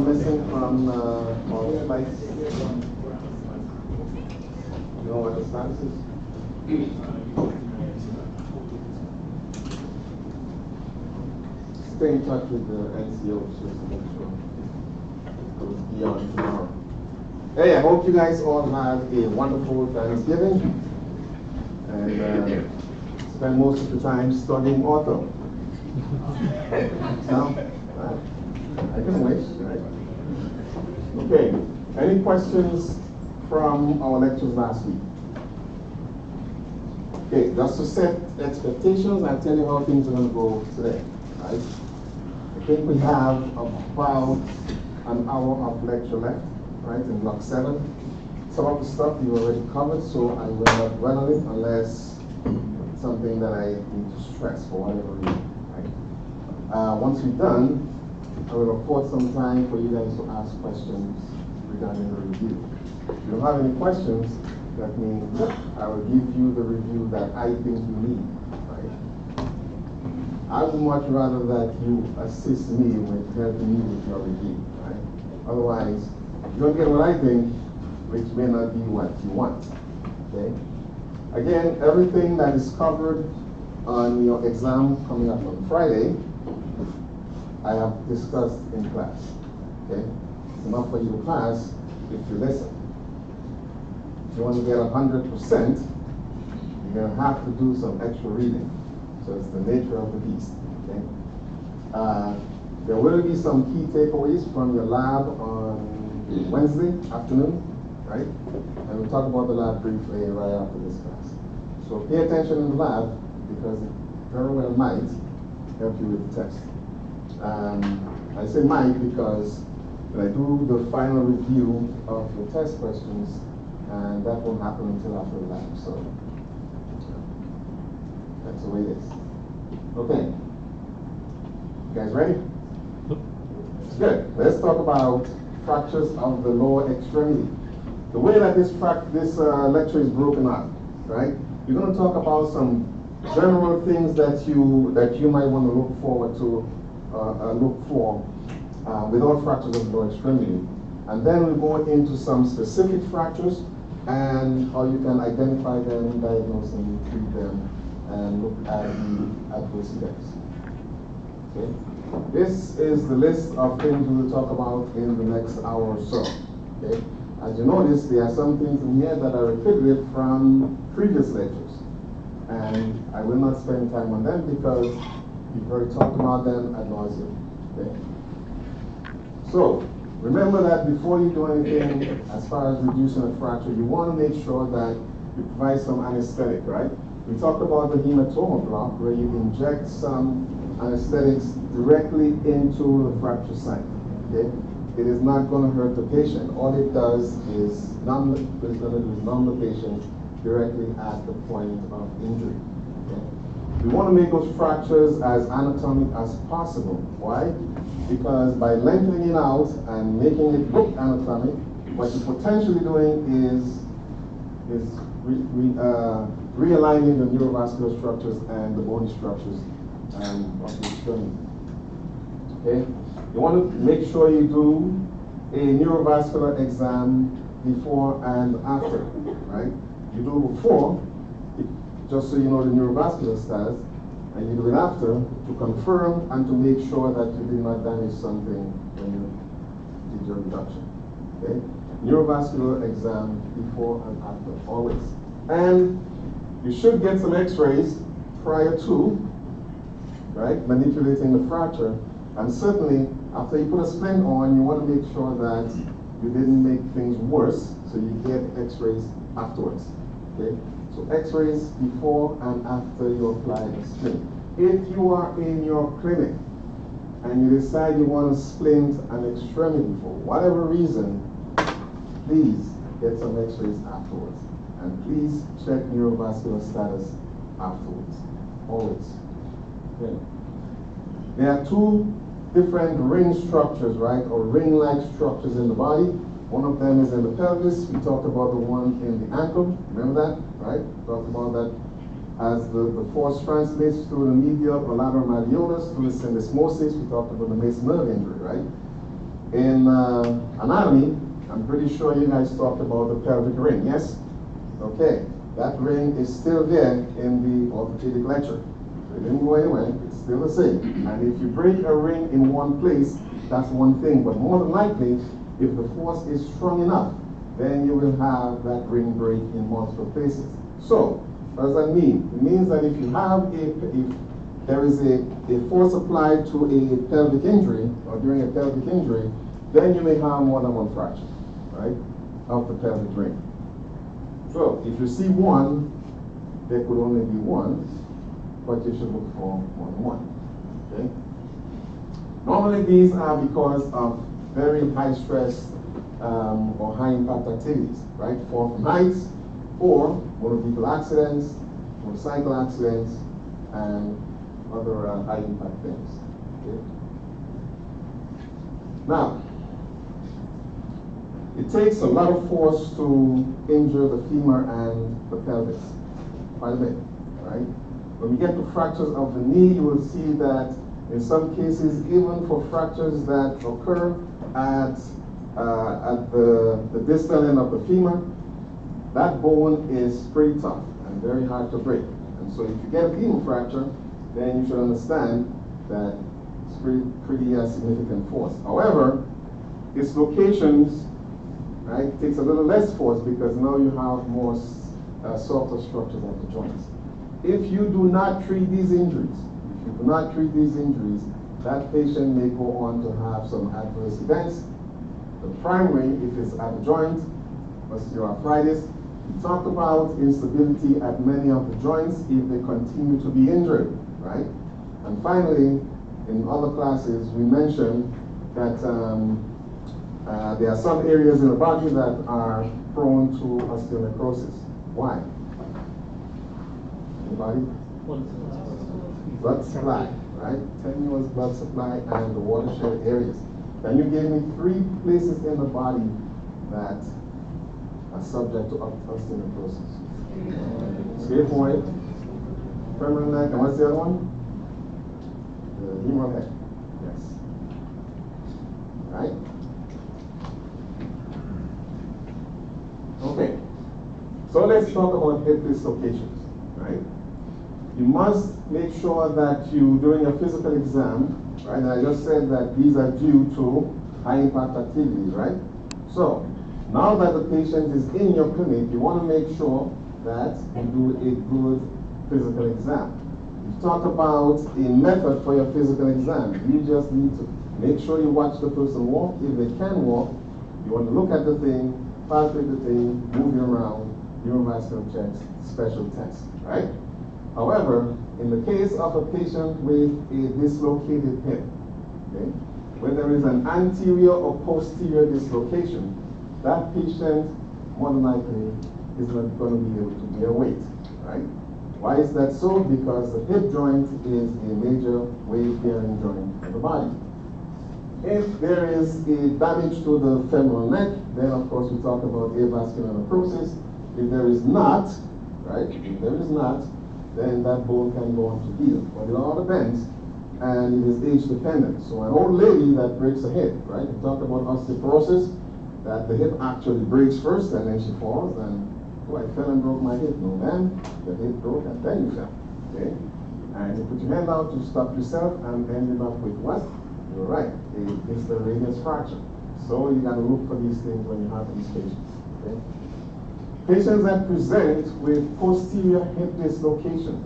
anyone missing from all the flights? You know what the status is? Stay in touch with the NCO just to make sure it goes beyond tomorrow. Hey, I hope you guys all have a wonderful Thanksgiving and spend most of the time studying Ortho. No? I can wait, right? Okay, any questions from our lectures last week? Okay, just to set expectations, I'll tell you how things are going to go today, right? I think we have about an hour of lecture left, right, in block 7. Some of the stuff you already covered, so I will not dwell on it unless something that I need to stress for whatever reason, right? Once we're done, I will afford some time for you guys to ask questions regarding the review. If you don't have any questions, that means I will give you the review that I think you need, right? I would much rather that you assist me with helping you with your review, right? Otherwise, you don't get what I think, which may not be what you want, okay? Again, everything that is covered on your exam coming up on Friday, I have discussed in class, okay? It's enough for you to pass if you listen. If you want to get 100%, you're going to have to do some extra reading. So it's the nature of the beast, okay? There will be some key takeaways from your lab on Wednesday afternoon, right? And we'll talk about the lab briefly right after this class. So pay attention in the lab because it very well might help you with the test. I say might because when I do the final review of your test questions, and that won't happen until after the lab, so that's the way it is. Okay, you guys ready? Good. Let's talk about fractures of the lower extremity. The way that this lecture is broken up, right? You're going to talk about some general things that you might want to look forward to. Look for without fractures of the lower extremity. And then we go into some specific fractures and how you can identify them, diagnose them, treat them, and look at the adverse events. Okay? This is the list of things we will talk about in the next hour or so. Okay? As you notice, there are some things in here that are repetitive from previous lectures. And I will not spend time on them because we've already talked about them ad nauseum. Okay? So, remember that before you do anything as far as reducing a fracture, you want to make sure that you provide some anesthetic, right? We talked about the hematoma block where you inject some anesthetics directly into the fracture site. Okay? It is not going to hurt the patient. All it does is numb the patient directly at the point of injury. Okay? We want to make those fractures as anatomic as possible. Why? Because by lengthening it out and making it look anatomic, what you're potentially doing is realigning the neurovascular structures and the bony structures of the extremity. Okay? You want to make sure you do a neurovascular exam before and after, right? You do it before, just so you know the neurovascular status, and you do it after to confirm and to make sure that you did not damage something when you did your reduction. Okay? Neurovascular exam before and after, always. And you should get some x-rays prior to, right, manipulating the fracture. And certainly, after you put a splint on, you want to make sure that you didn't make things worse, so you get x-rays afterwards. Okay? So x-rays before and after you apply the splint. If you are in your clinic and you decide you want to splint an extremity for whatever reason, please get some x-rays afterwards. And please check neurovascular status afterwards, always. Okay. There are two different ring structures, right, or ring-like structures in the body. One of them is in the pelvis. We talked about the one in the ankle. Remember that, right? We talked about that as the force translates through the medial or lateral malleolus, through the syndesmosis. We talked about the Mason nerve injury, right? In anatomy, I'm pretty sure you guys talked about the pelvic ring, yes? Okay, that ring is still there in the orthopedic lecture. It didn't go anywhere, it's still the same. And if you break a ring in one place, that's one thing, but more than likely, if the force is strong enough, then you will have that ring break in multiple places. So, what does that mean? It means that if there is a force applied to a pelvic injury, or during a pelvic injury, then you may have more than one fracture, right, of the pelvic ring. So, if you see one, there could only be one, but you should look for more than one, okay? Normally these are because of very high stress or high impact activities, right? Fall from heights, or motor vehicle accidents, motorcycle accidents, and other high impact things. Okay? Now, it takes a lot of force to injure the femur and the pelvis, quite a bit, right? When we get to fractures of the knee, you will see that in some cases, even for fractures that occur at the distal end of the femur, that bone is pretty tough and very hard to break. And so if you get a femur fracture, then you should understand that it's pretty significant force. However, its locations, right, takes a little less force because now you have more softer structures at the joints. If you do not treat these injuries, that patient may go on to have some adverse events. The primary, if it's at the joint, osteoarthritis. We talked about instability at many of the joints if they continue to be injured, right? And finally, in other classes, we mentioned that there are some areas in the body that are prone to osteonecrosis. Why? Anybody? Blood supply, right? Tenuous blood supply and the watershed areas. Can you give me 3 places in the body that are subject to osteonecrosis? Scaphoid, femoral neck, and what's the other one? The humeral head. Yes. Right? Okay. So let's talk about hip dislocations, right? You must make sure that you, during a physical exam, right, and I just said that these are due to high impact activities, right? So, now that the patient is in your clinic, you want to make sure that you do a good physical exam. We've talked about a method for your physical exam. You just need to make sure you watch the person walk. If they can walk, you want to look at the thing, palpate the thing, move it around, neurovascular checks, special tests, right? However, in the case of a patient with a dislocated hip, okay, where there is an anterior or posterior dislocation, that patient more than likely is not going to be able to bear weight, right? Why is that so? Because the hip joint is a major weight-bearing joint of the body. If there is a damage to the femoral neck, then of course we talk about avascular necrosis. If there is not, right, if there is not, then that bone can go on to heal. But it all depends, and it is age dependent. So an old lady that breaks a hip, right? We talked about osteoporosis, that the hip actually breaks first and then she falls, and oh, I fell and broke my hip. No, man, the hip broke and then you fell, okay? And you put your hand out to stop yourself and ended up with what? You're right, it's the radius fracture. So you gotta look for these things when you have these patients, okay? Patients that present with posterior hip dislocation,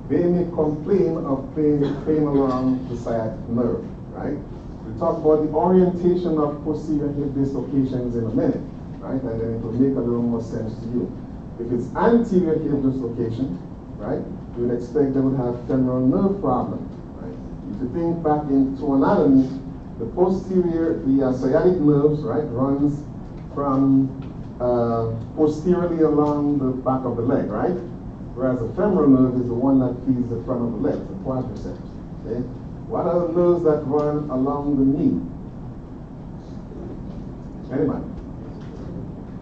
they may complain of pain along the sciatic nerve, right? We'll talk about the orientation of posterior hip dislocations in a minute, right? And then it will make a little more sense to you. If it's anterior hip dislocation, right, you would expect they would have femoral nerve problem, right? If you think back into anatomy, the posterior, the sciatic nerves, right, runs from posteriorly along the back of the leg, right? Whereas the femoral nerve is the one that feeds the front of the leg, the quadriceps. Okay? What are the nerves that run along the knee? Anybody?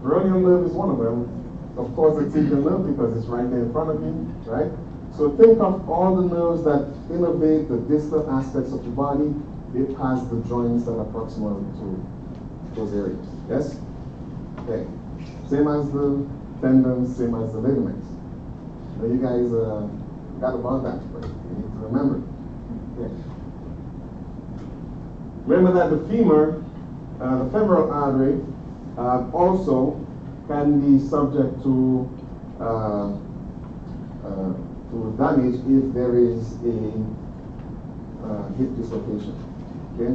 Peroneal nerve is one of them. Of course, the tibial nerve because it's right there in front of you, right? So think of all the nerves that innervate the distal aspects of the body. they pass the joints that are proximal to those areas. Yes? Okay. Same as the tendons, same as the ligaments. Now you guys got about that, but you need to remember. Okay. Remember that the femur, the femoral artery, also can be subject to damage if there is a hip dislocation. Okay.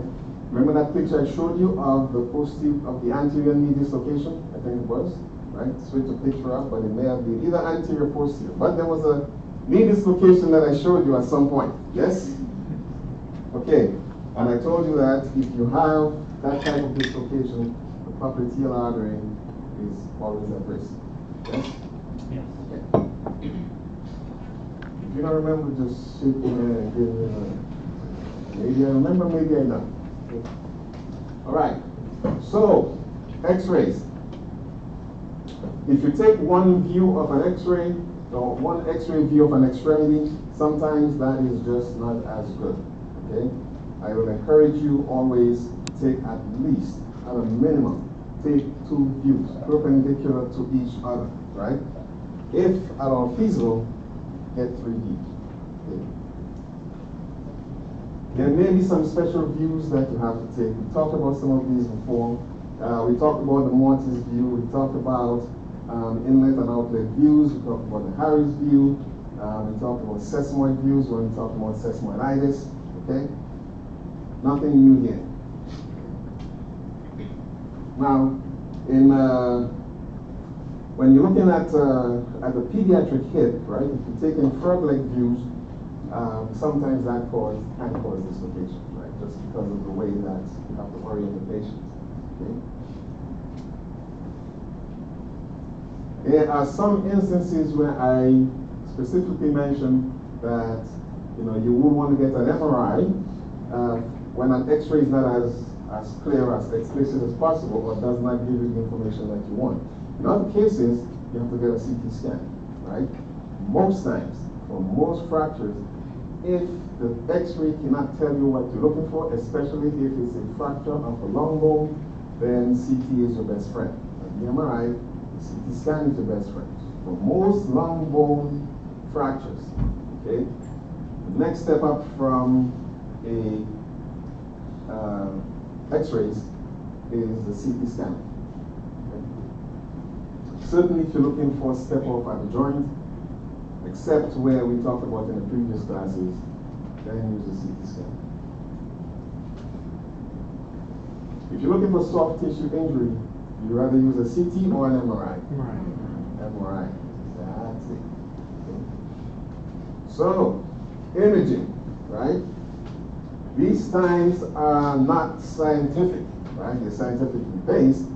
Remember that picture I showed you of the anterior knee dislocation? I think it was, right? Switch the picture up, but it may have been either anterior or posterior. But there was a knee dislocation that I showed you at some point. Yes? Okay. And I told you that if you have that type of dislocation, the popliteal artery is always at risk. Yes? Yes. Okay. If you don't remember, just shake your head and give me a maybe I remember, maybe I don't. Okay. All right. So, X-rays. If you take one view of an X-ray, or one X-ray view of an extremity, sometimes that is just not as good. Okay? I will encourage you always take at least, at a minimum, take 2 views, perpendicular to each other, right? If at all feasible, get 3 views. Okay. There may be some special views that you have to take. We talked about some of these before. We talked about the Mortis view. We talked about inlet and outlet views. We talked about the Harris view. We talked about sesamoid views when we talked about sesamoiditis. Okay? Nothing new here. Now, when you're looking at the pediatric hip, right? If you're taking frog leg views, sometimes that can cause dislocation, right? Just because of the way that you have to orient the patient. Okay? There are some instances where I specifically mentioned that you would want to get an MRI when an X-ray is not as clear, as explicit as possible, or does not give you the information that you want. In other cases, you have to get a CT scan, right? Most times, for most fractures, if the X-ray cannot tell you what you're looking for, especially if it's a fracture of a long bone, then CT is your best friend. And the MRI, the CT scan is your best friend. For most long bone fractures, okay, the next step up from a X-rays is the CT scan. Okay. Certainly, if you're looking for a step off at the joint, except where we talked about in the previous classes, then use the CT scan. If you're looking for soft tissue injury, you'd rather use a CT or an MRI? MRI. That's it. Okay. So, imaging, right? These times are not scientific, right? They're scientifically based,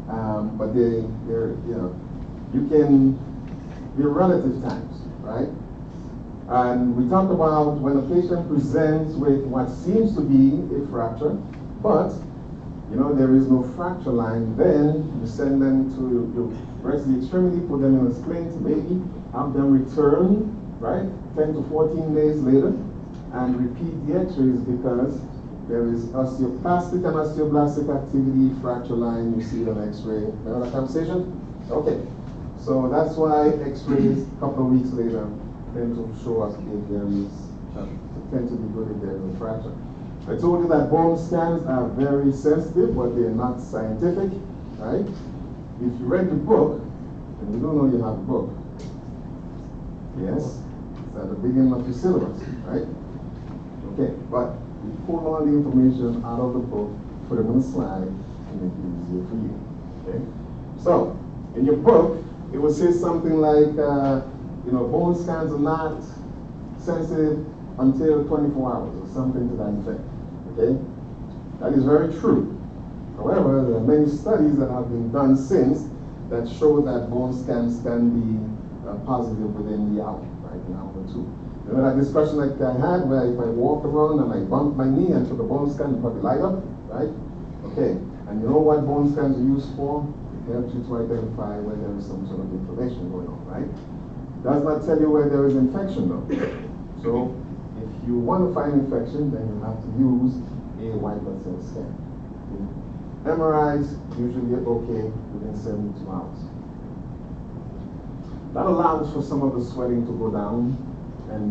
but they're relative times, right? And we talked about when a patient presents with what seems to be a fracture, but there is no fracture line, then you send them to, you rest the extremity, put them in a splint, maybe, have them return, right, 10 to 14 days later, and repeat the X-rays because there is osteoplastic and osteoblastic activity, fracture line, you see it on X-ray. Remember that conversation? Okay. So that's why X-rays a couple of weeks later tend to show us if there is, tend to be good if there is a fracture. I told you that bone scans are very sensitive, but they're not scientific, right? If you read the book, and you don't know you have a book, yes, it's at the beginning of your syllabus, right? Okay, but we pull all the information out of the book, put them on the slide, and make it easier for you, okay? So, in your book, it will say something like, bone scans are not sensitive until 24 hours, or something to that effect. Okay? That is very true. However, there are many studies that have been done since that show that bone scans can be positive within the hour, right? An hour or 2. Remember that discussion like I had where if I walked around and I bumped my knee and took a bone scan, it probably light up, right? Okay. And you know what bone scans are used for? It helps you to identify where there is some sort of inflammation going on, right? It does not tell you where there is infection though. So if you want to find infection, then you have to use a a white blood cell scan. Okay. MRIs usually are okay within 72 hours. That allows for some of the swelling to go down and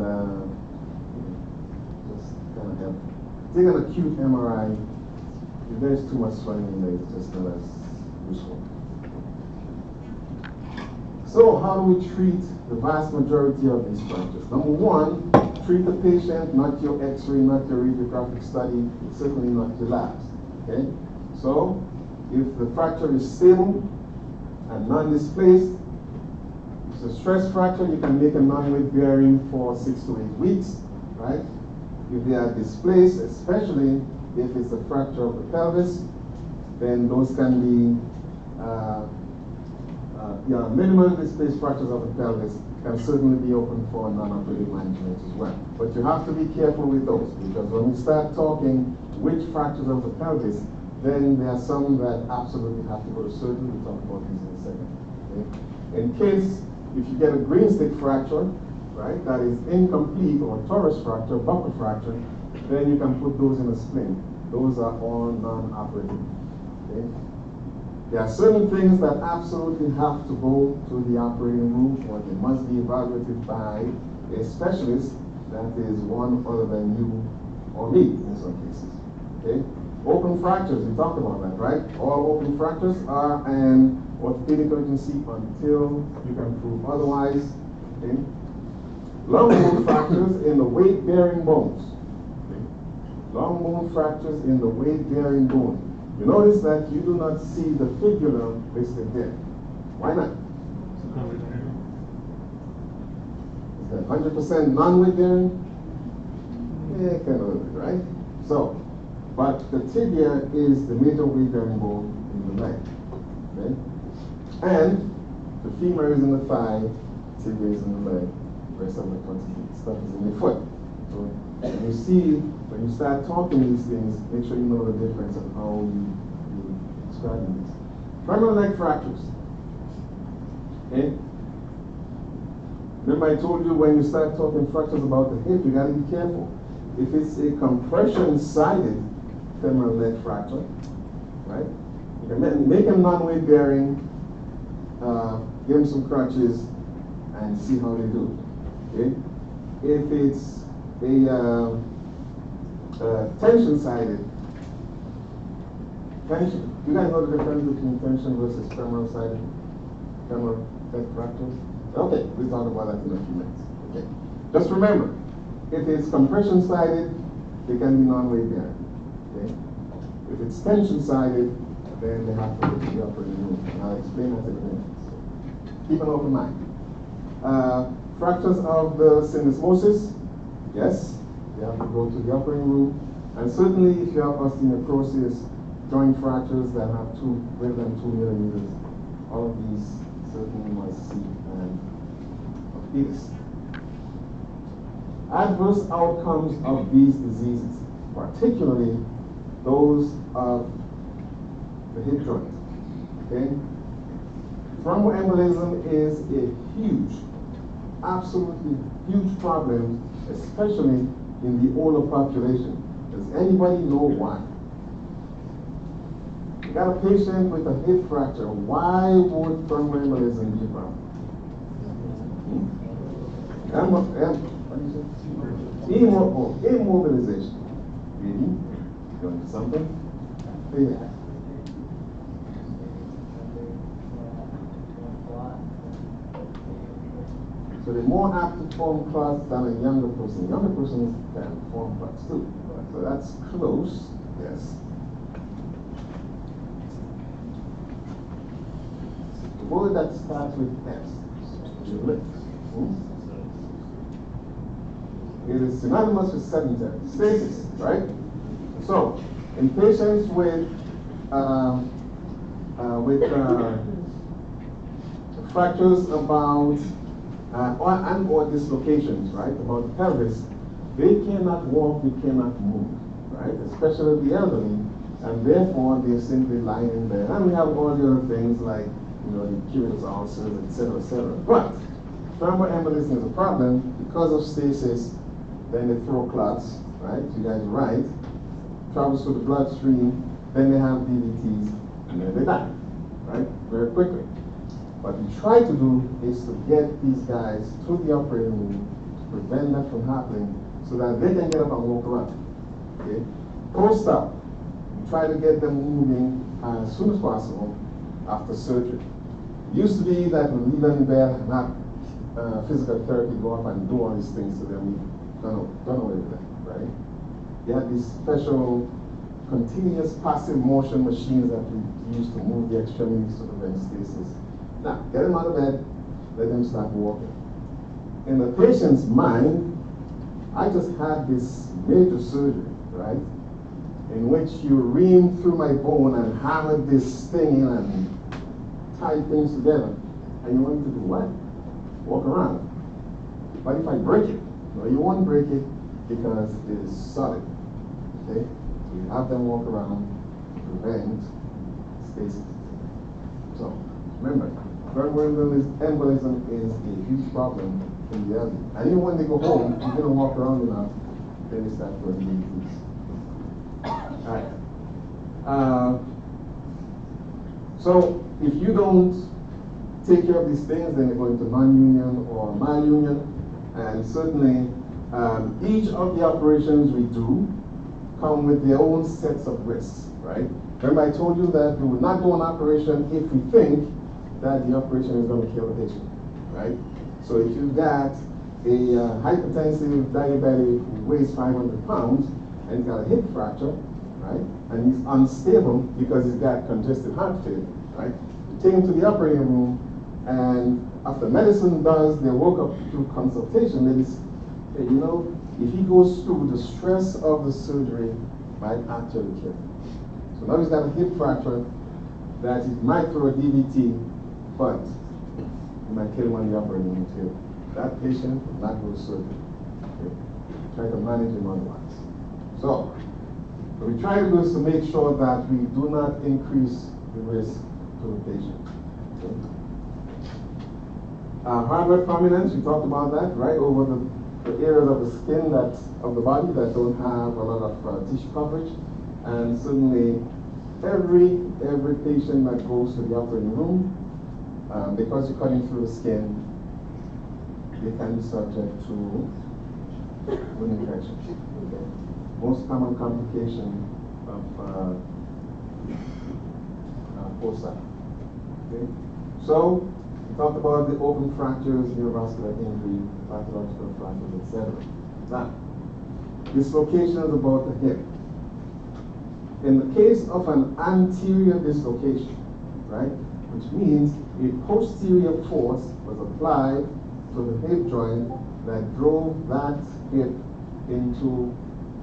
just kind of help. Take an acute MRI. If there's too much swelling in there, it's just not as useful. So how do we treat the vast majority of these fractures? Number one, treat the patient, not your x-ray, not your radiographic study, certainly not your labs. Okay? So if the fracture is stable and non-displaced, if it's a stress fracture, you can make a non-weight bearing for 6 to 8 weeks, right? If they are displaced, especially if it's a fracture of the pelvis, then those can be minimal displaced fractures of the pelvis can certainly be open for non-operative management as well. But you have to be careful with those, because when we start talking which fractures of the pelvis, then there are some that absolutely have to go to surgery. We'll talk about these in a second. Okay? In case, if you get a green stick fracture, right, that is incomplete, or torus fracture, buckle fracture, then you can put those in a splint. Those are all non-operative. Okay? There are certain things that absolutely have to go to the operating room, or they must be evaluated by a specialist that is one other than you or me in some cases. Okay? Open fractures, we talked about that, right? All open fractures are an orthopedic urgency until you can prove otherwise. Okay? Long bone fractures in the weight-bearing bones. Okay? Long bone fractures in the weight-bearing bone. You notice that you do not see the fibula listed there. Why not? Is that 100% non-weight bearing? Yeah, kind of, right? So, but the tibia is the major weight bearing bone in the leg. Okay? And the femur is in the thigh, tibia is in the leg, the rest of the stuff is in the foot. So, and you see, when you start talking these things, make sure you know the difference of how you describe these. Femoral leg fractures. Okay? Remember I told you when you start talking fractures about the hip, you gotta be careful. If it's a compression-sided femoral leg fracture, right? You can make them non-weight bearing, give them some crutches, and see how they do. Okay? If it's a tension-sided. Tension. You guys know the difference between tension versus femoral-sided? Femoral leg fractures? Okay, we'll talk about that in a few minutes. Okay. Just remember, if it's compression-sided, they can be non-weight bearing. Okay? If it's tension-sided, then they have to go to the operating room. And I'll explain that in a minute. So keep an open mind. Fractures of the syndesmosis, yes. You have to go to the operating room. And certainly if you have osteonecrosis, joint fractures that have greater than 2 millimeters, all of these certainly must see an orthopedist. Adverse outcomes of these diseases, particularly those of the hip joint. Okay? Thromboembolism is a huge, absolutely huge problem, especially in the older population. Does anybody know why? You got a patient with a hip fracture. Why would thromboembolism be a problem? Immobilization. Really? Going to something? Yeah. So they're more apt to form clots than a younger person. Younger persons can form clots too. So that's close, yes. The word that starts with S, it is synonymous with sedentary, stasis, right? So, in patients with fractures about or dislocations, right, about the pelvis, they cannot walk, they cannot move, right, especially the elderly, and therefore they're simply lying in bed. And we have all the other things like, you know, the curious ulcers, etc., etc. But thromboembolism is a problem because of stasis. Then they throw clots, right? You guys are right. travels through the bloodstream, then they have DVTs, and then they die, right? Very quickly. What we try to do is to get these guys to the operating room to prevent that from happening so that they can get up and walk around. Okay? Post-op, we try to get them moving as soon as possible after surgery. It used to be that we leave them in bed and have physical therapy go up and do all these things to them. We've done away with that, right? You have these special continuous passive motion machines that we use to move the extremities to prevent stasis. Now, get them out of bed, let them start walking. In the patient's mind, I just had this major surgery, right? In which you ream through my bone and hammered this thing in and tied things together. And you want me to do what? Walk around. But if I break it, no, you won't break it because it is solid. Okay? So you have them walk around to prevent stasis. So remember, verbal embolism is a huge problem in the elderly. And even when they go home, if they don't walk around enough, then they start going DVTs. Alright. So if you don't take care of these things, then they go into non-union or malunion. And certainly, each of the operations we do come with their own sets of risks, right? Remember I told you that we would not do an operation if we think that the operation is going to kill the patient, right? So if you've got a hypertensive diabetic who weighs 500 pounds and he's got a hip fracture, right? And he's unstable because he's got congestive heart failure, right? You take him to the operating room, and after medicine does their workup through consultation, they say, hey, you know, if he goes through the stress of the surgery, might actually kill him. So now he's got a hip fracture that it might throw a DVT, but you might kill him on the operating room table. That patient will not go to surgery. Okay? Try to manage him otherwise. So, what we try to do is to make sure that we do not increase the risk to the patient. Okay? Hardware prominence, we talked about that, right? Over the areas of the skin of the body that don't have a lot of tissue coverage. And certainly, every patient that goes to the operating room, because you're cutting through the skin, they can be subject to wound infection. Okay? Most common complication of post-op. Okay? So, we talked about the open fractures, neurovascular injury, pathological fractures, etc. Now, dislocation is about the hip. In the case of an anterior dislocation, right, which means a posterior force was applied to the hip joint that drove that hip into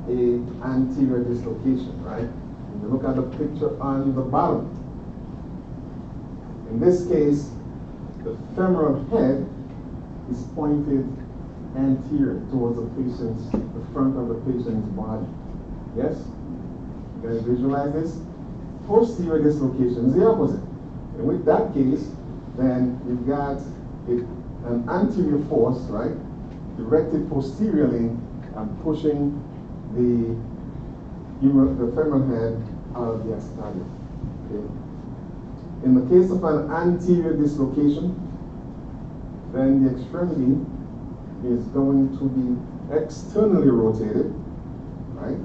an anterior dislocation, right? If you look at the picture on the bottom, in this case, the femoral head is pointed anterior towards the front of the patient's body. Yes? You guys visualize this? Posterior dislocation is the opposite. And with that case, then you've got an anterior force, right, directed posteriorly and pushing the femoral head out of the acetabular. Okay? In the case of an anterior dislocation, then the extremity is going to be externally rotated, right?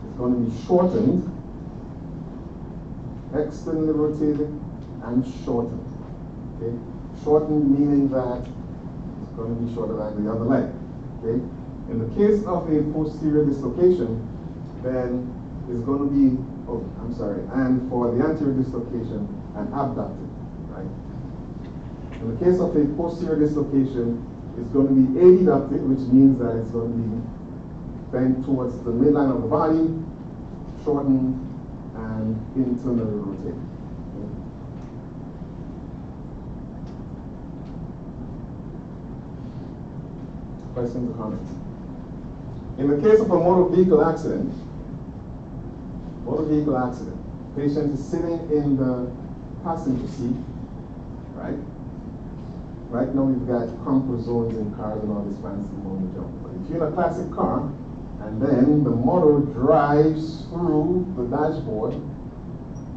It's going to be shortened, externally rotated, and shortened. Okay? Shortened meaning that it's going to be shorter than the other leg. Okay? In the case of a posterior dislocation, then it's going to be, and for the anterior dislocation, an abducted, right? In the case of a posterior dislocation, it's going to be adducted, which means that it's going to be bent towards the midline of the body, shortened, and internally rotated. Okay? Questions or comments? In the case of a motor vehicle accident, patient is sitting in the passenger seat, right? Right now we've got comfort zones in cars and all this fancy motor jump. But if you're in a classic car, And then the motor drives through the dashboard,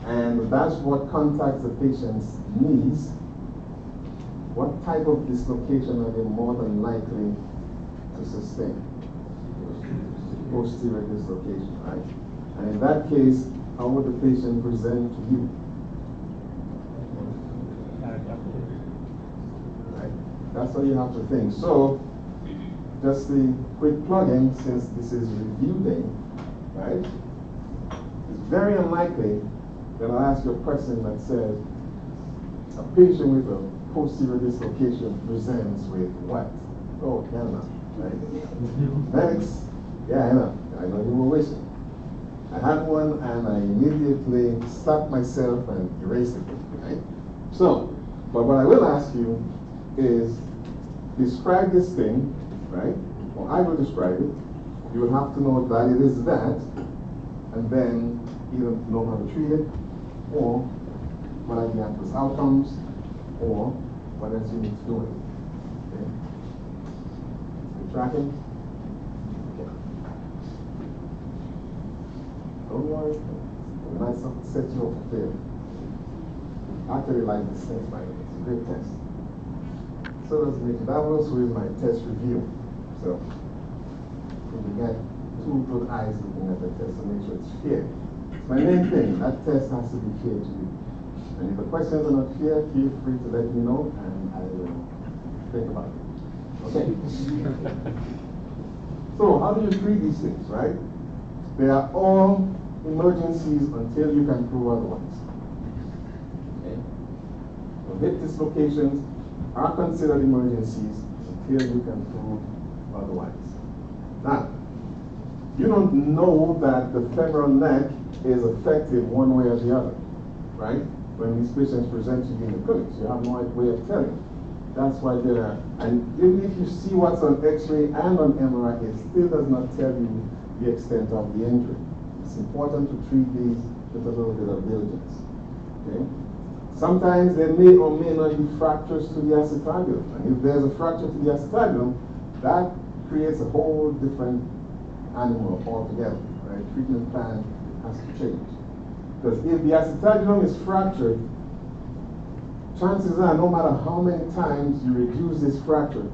and the dashboard contacts the patient's knees. What type of dislocation are they more than likely to sustain? Posterior dislocation, right? And in that case, how would the patient present to you? Right? That's what you have to think. So, just a quick plug-in, since this is review day, right? It's very unlikely that I'll ask you a question that says, a patient with a posterior dislocation presents with what? Oh, hell no, right? Medics, yeah, I know you were wishing. I had one and I immediately stopped myself and erased it, right? So, but what I will ask you is, describe this thing, right? Well, I will describe it. You will have to know that it is that, and then either know how to treat it, or what are the adverse outcomes, or what else you need to do with it. Okay? You tracking? Okay. Don't worry. When I set you up for failure. I actually like this test, by the way. It's a great test. So does Nick Davos, who is my test review. So we get two good eyes looking at the test to make sure it's fair. It's my main thing. That test has to be fair to you. And if the questions are not fair, feel free to let me know and I will think about it. Okay. So how do you treat these things, right? They are all emergencies until you can prove otherwise. Okay. So hip dislocations are considered emergencies until you can prove otherwise. Now, you don't know that the femoral neck is affected one way or the other, right? When these patients present to you in the clinics, you have no way of telling. That's why they're, and even if you see what's on X-ray and on MRI, it still does not tell you the extent of the injury. It's important to treat these with a little bit of diligence. Okay? Sometimes there may or may not be fractures to the acetabulum. And if there's a fracture to the acetabulum, that creates a whole different animal altogether. Right? Treatment plan has to change. Because if the acetabulum is fractured, chances are no matter how many times you reduce this fracture,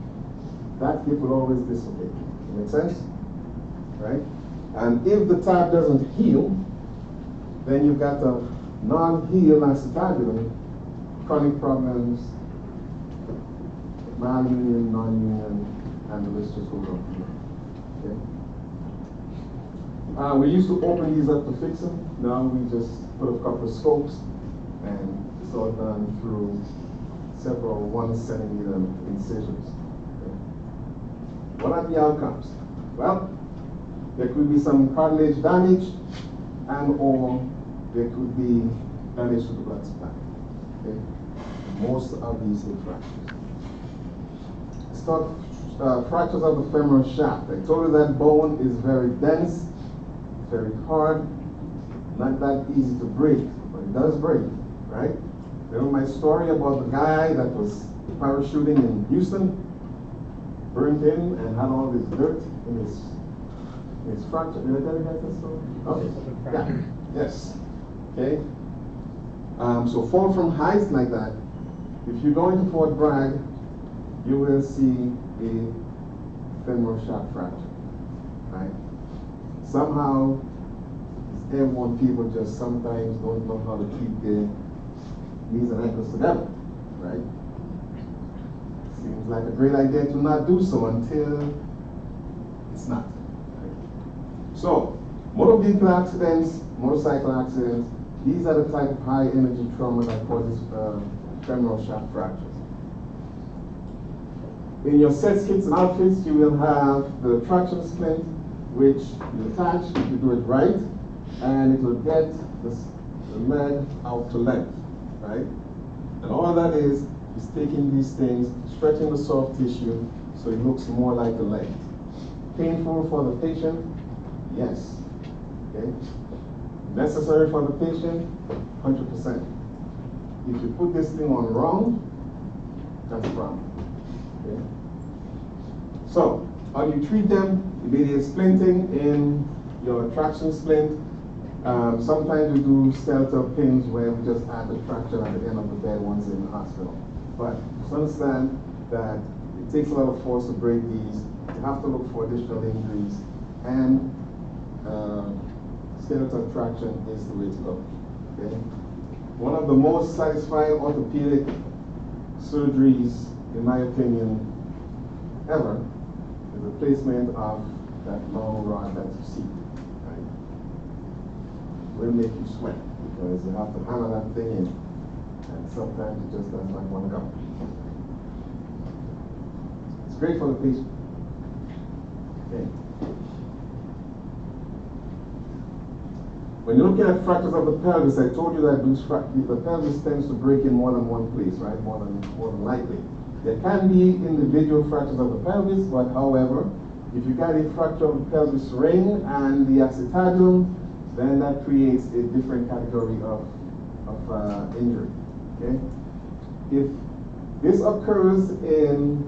that hip will always dislocate. Make sense? Right? And if the tab doesn't heal, then you've got a non-heal acetabulum, chronic problems, malunion, non-union, and the list just goes on. Okay? We used to open these up to fix them. Now we just put a couple of scopes, and it's all done through several 1 centimeter incisions. Okay? What are the outcomes? Well, there could be some cartilage damage, and or there could be damage to the blood supply. Okay? Most of these hip fractures. Let's talk fractures of the femoral shaft. I told you that bone is very dense, very hard, not that easy to break, but it does break, right? Remember my story about the guy that was parachuting in Houston, burned in and had all this dirt in his fracture. Did I tell you guys that story? Okay. Yeah. Yes. Okay. So fall from heights like that. If you go into Fort Bragg, you will see a femoral shaft fracture. Right? Somehow, these airborne people just sometimes don't know how to keep their knees and ankles together. Right? Seems like a great idea to not do so until it's not. So, motor vehicle accidents, motorcycle accidents, these are the type of high energy trauma that causes femoral shaft fractures. In your sets, kits, and outfits, you will have the traction splint, which you attach if you do it right, and it will get the leg out to length, right? And all that is taking these things, stretching the soft tissue so it looks more like a leg. Painful for the patient? Yes. Okay. Necessary for the patient? 100%. If you put this thing on wrong, that's a problem. Okay. So, How do you treat them? Immediate splinting in your traction splint. Sometimes we do skeletal pins where we just add the traction at the end of the bed once in the hospital. But just understand that it takes a lot of force to break these. You have to look for additional injuries, and skeletal traction is the way to go. Okay? One of the most satisfying orthopedic surgeries, in my opinion, ever, is the placement of that long rod that you see. Right? It will make you sweat because you have to hammer that thing in, and sometimes it just does not want to go. It's great for the patient. Okay. When you're looking at fractures of the pelvis, I told you that the pelvis tends to break in more than one place, right? More than likely. There can be individual fractures of the pelvis, but however, if you got a fracture of the pelvis ring and the acetabulum, then that creates a different category of injury. Okay? If this occurs in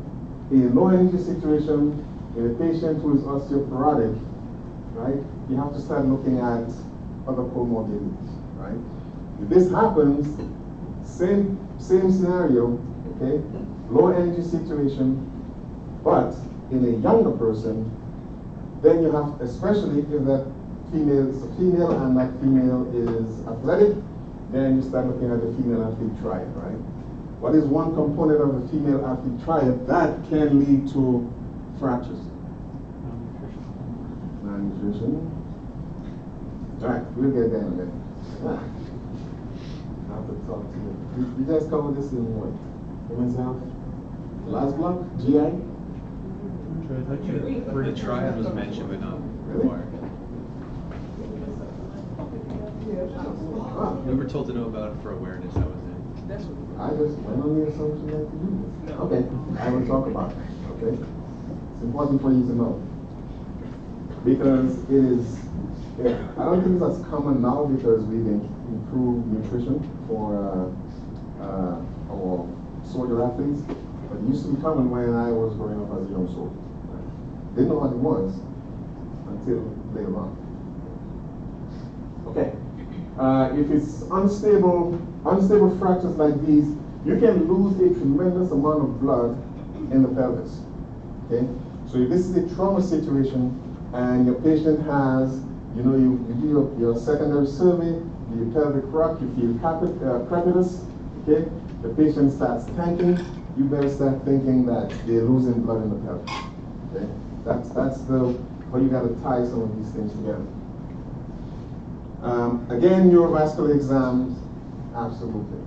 a low energy situation, in a patient who is osteoporotic, right, you have to start looking at other comorbidities, right? If this happens, same scenario, okay? Low energy situation, but in a younger person, then you have, especially if that female is a female and that female is athletic, then you start looking at the female athlete triad, right? What is one component of the female athlete triad that can lead to fractures? Malnutrition. All right, we'll get there in a minute. I have to talk to you. We just covered this in what? Women's health? Last block? GI? The triad was mentioned, but not required. We were told to know about it for awareness. That was it. I just went on the assumption that you do this. Okay, I will talk about it. Okay? It's important for you to know. Because it is, I don't think it's as common now because we've improved nutrition for our soldier athletes. But it used to be common when I was growing up as a young soldier. Didn't know what it was until later on. Okay. If it's unstable fractures like these, you can lose a tremendous amount of blood in the pelvis. Okay? So if this is a trauma situation and your patient has, you do your secondary survey, your pelvic rock, you feel crepitus, okay? The patient starts tanking, you better start thinking that they're losing blood in the pelvis. Okay? That's how you gotta tie some of these things together. Again, neurovascular exams, absolutely.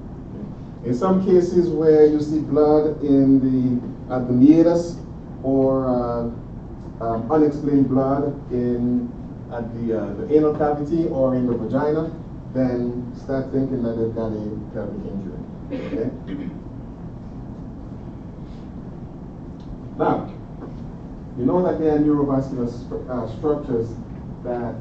In some cases where you see blood at the meatus or unexplained blood at the anal cavity or in the vagina, then start thinking that they've got a pelvic injury. Okay? Now, you know that there are neurovascular structures that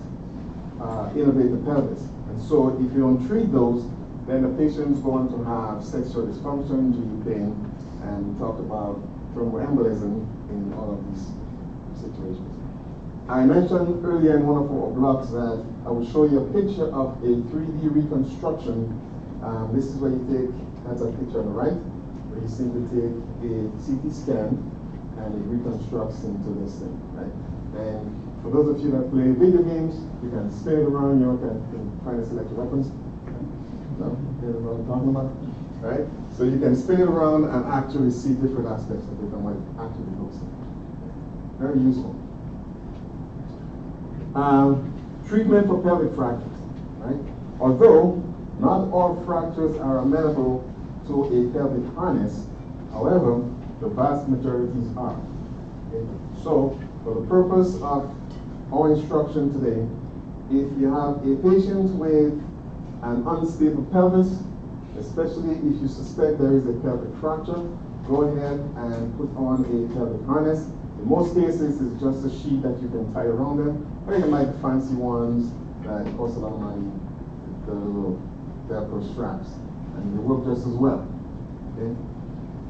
innervate the pelvis. And so if you don't treat those, then the patient's going to have sexual dysfunction, GU pain, and we talked about thromboembolism in all of these situations. I mentioned earlier in one of our blocks that I will show you a picture of a 3D reconstruction. This is where you take, that's a picture on the right, where you simply take a CT scan and it reconstructs into this thing, right? And for those of you that play video games, you can spin it around, you can try to select your weapons. No? You know what I'm talking about? Right? So you can spin it around and actually see different aspects of it and what it actually looks like. Very useful. Treatment for pelvic fractures, right? Although not all fractures are amenable to a pelvic harness, however, the vast majorities are. Okay? So, for the purpose of our instruction today, if you have a patient with an unstable pelvis, especially if you suspect there is a pelvic fracture, go ahead and put on a pelvic harness. In most cases, it's just a sheet that you can tie around them, or you might fancy ones that cost a lot of money, the little Velcro straps, and they work just as well. Okay?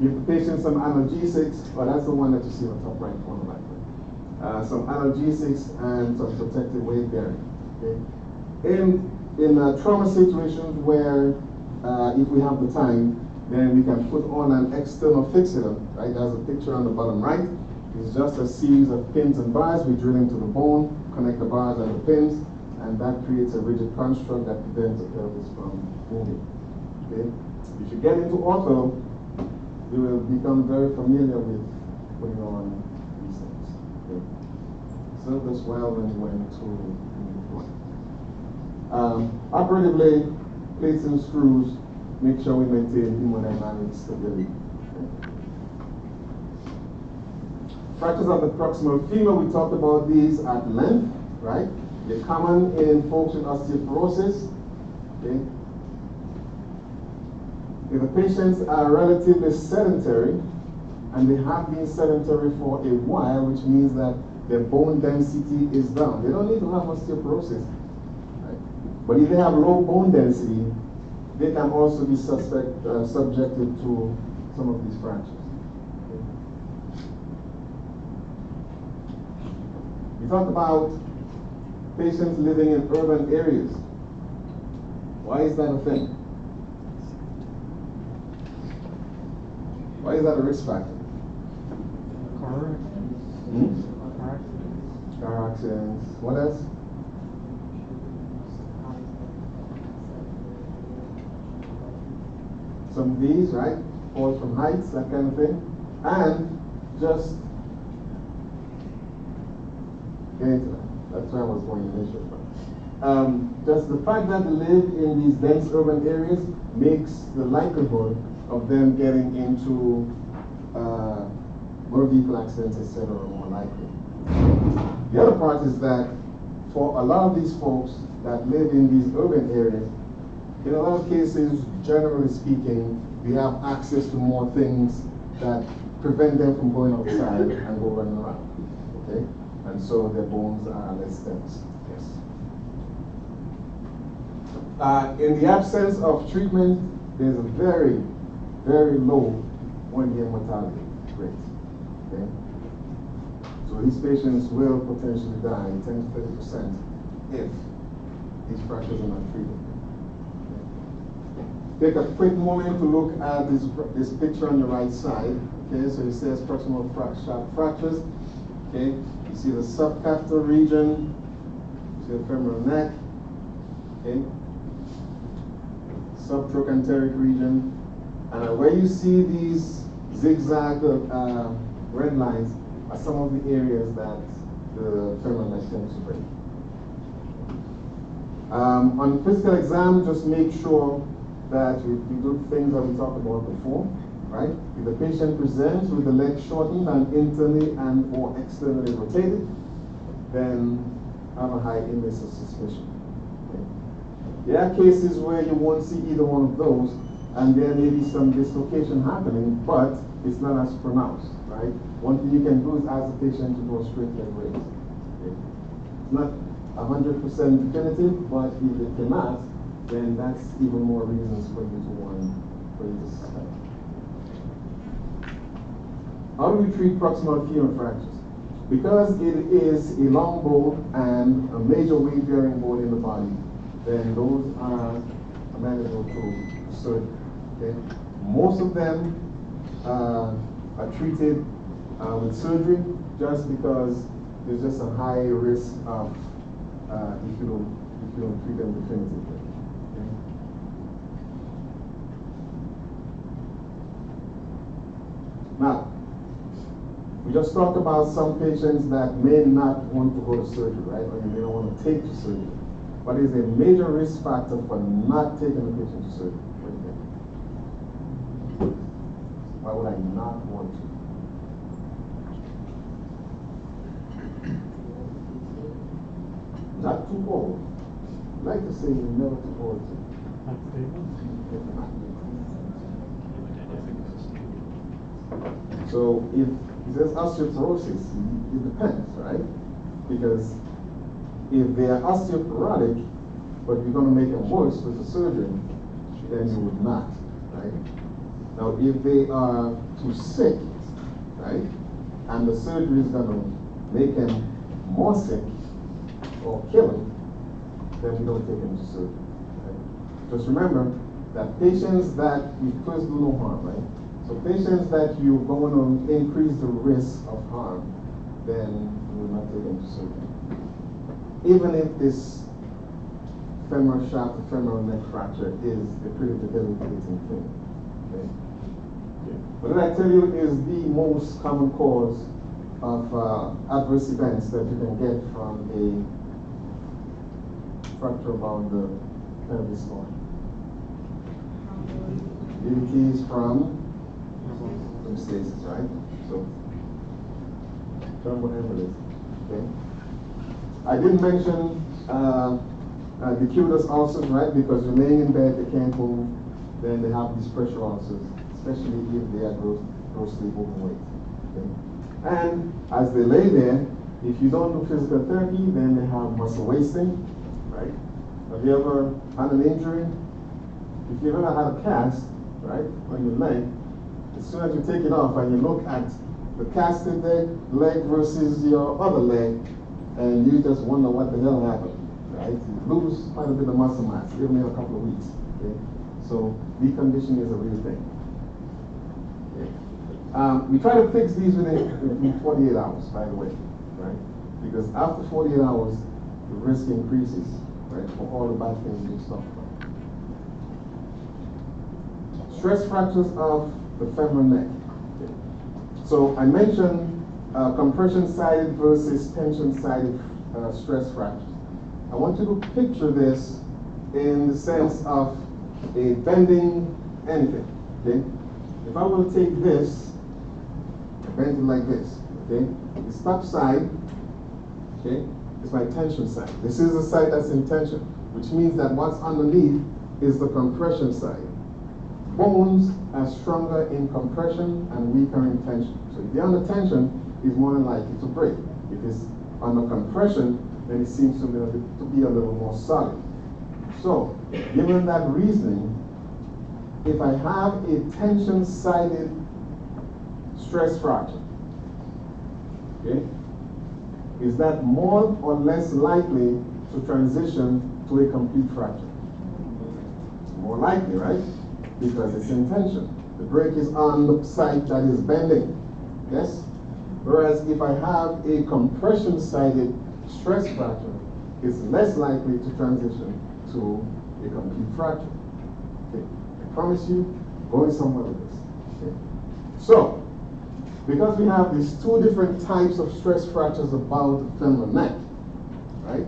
Give the patient some analgesics, but that's the one that you see on the top right corner, right there. some analgesics, and some protective weight bearing. Okay? In trauma situations where, if we have the time, then we can put on an external fixator, right? There's a picture on the bottom right. It's just a series of pins and bars. We drill into the bone, connect the bars and the pins, and that creates a rigid construct that prevents the pelvis from moving. Okay? If you get into ortho, you will become very familiar with putting on these things. Okay? Served us well when we went to operatively, plates and screws, make sure we maintain hemodynamic stability. Okay? Fractures of the proximal femur, we talked about these at length, right? They're common in folks with osteoporosis. Okay? If the patients are relatively sedentary, and they have been sedentary for a while, which means that their bone density is down. They don't need to have osteoporosis. Right? But if they have low bone density, they can also be subjected to some of these fractures. Okay? We talked about patients living in urban areas. Why is that a thing? Why is that a risk factor? Car Car accidents. What else? Some of these, right? Falls from heights, that kind of thing. And just get into that. That's where I was going initially. Just the fact that they live in these dense urban areas makes the likelihood of them getting into motor vehicle accidents, etc., more likely. The other part is that for a lot of these folks that live in these urban areas, in a lot of cases, generally speaking, we have access to more things that prevent them from going outside and go running around. Okay? And so their bones are less dense. Yes. In the absence of treatment, there's a very, very low 1-year mortality rate. Okay? So these patients will potentially die 10 to 30% if these fractures are not treated. Okay? Take a quick moment to look at this picture on the right side. Okay, so it says proximal shaft fractures. Okay, you see the subcapital region, you see the femoral neck. Okay, subtrochanteric region, and where you see these zigzag red lines are some of the areas that the femoral neck tends to break. On physical exam, just make sure that you do things that we talked about before, right? If the patient presents with the leg shortened and internally and or externally rotated, then have a high index of suspicion. Okay? There are cases where you won't see either one of those, and there may be some dislocation happening, but it's not as pronounced, right? One thing you can do is ask the patient to do a straight leg raise. Okay? It's not 100% definitive, but if it cannot, then that's even more reasons for you to suspect. How do we treat proximal femur fractures? Because it is a long bone and a major weight-bearing bone in the body, then those are amenable to surgery. Okay? Most of them are treated with surgery just because there's just a high risk of if you don't treat them definitively. Okay? Now, we just talked about some patients that may not want to go to surgery, right? Or you may not want to take to surgery. What is a major risk factor for not taking a patient to surgery? What do you think? Why would I not want to? Not too old. I'd like to say you're never too old to. So if it says osteoporosis, it depends, right? Because if they are osteoporotic, but you're going to make them worse with the surgery, then you would not, right? Now, if they are too sick, right, and the surgery is going to make him more sick or kill him, then we don't take him to surgery. Right? Just remember that patients that we first do no harm, right? So patients that you're going to increase the risk of harm, then we will not take them to surgery. Even if this femoral shaft, the femoral neck fracture is a pretty debilitating thing. Okay? What did I tell you is the most common cause of adverse events that you can get from a fracture around the pelvis bone? DVTs from stasis, right? So, whatever it is. Okay. I didn't mention decubitus ulcers, right? Because laying in bed, they can't move. Then they have these pressure ulcers, especially if they are grossly overweight. Okay. And as they lay there, if you don't do physical therapy, then they have muscle wasting, right? Have you ever had an injury? If you've ever had a cast, right, on your leg, as soon as you take it off and you look at the casted leg versus your other leg, and you just wonder what the hell happened, right? You lose quite a bit of muscle mass, even in a couple of weeks. Okay? So deconditioning is a real thing. Okay. We try to fix these within 48 hours, by the way, right? Because after 48 hours, the risk increases, right, for all the bad things we talked about. Stress fractures of the femoral neck. Okay. So I mentioned compression-sided versus tension-sided stress fractures. I want you to picture this in the sense of a bending anything. Okay? If I were to take this, bend it like this. Okay? The top side, okay, is my tension side. This is the side that's in tension, which means that what's underneath is the compression side. Bones are stronger in compression and weaker in tension. So if they're under tension, it's more than likely to break. If it's under compression, then it seems to be a little more solid. So, given that reasoning, if I have a tension-sided stress fracture, okay, is that more or less likely to transition to a complete fracture? More likely, right? Because it's in tension. The break is on the side that is bending. Yes? Whereas if I have a compression-sided stress fracture, it's less likely to transition to a complete fracture. Okay. I promise you, going somewhere with this. Okay. So, because we have these two different types of stress fractures about the femoral neck, right?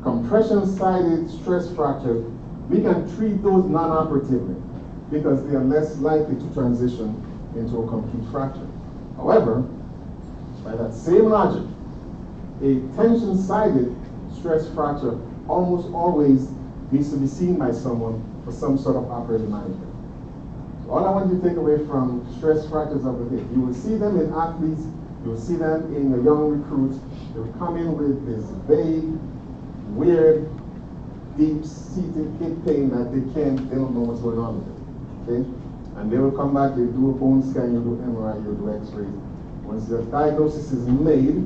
Compression-sided stress fracture, we can treat those non-operatively because they are less likely to transition into a complete fracture. However, by that same logic, a tension-sided stress fracture almost always needs to be seen by someone for some sort of operative management. So all I want you to take away from stress fractures of the hip, you will see them in athletes, you will see them in the young recruits. They will come in with this vague, weird, deep-seated hip pain that they don't know what's going on with it. Okay? And they will come back, you do a bone scan, you do MRI, you do x-rays. Once the diagnosis is made,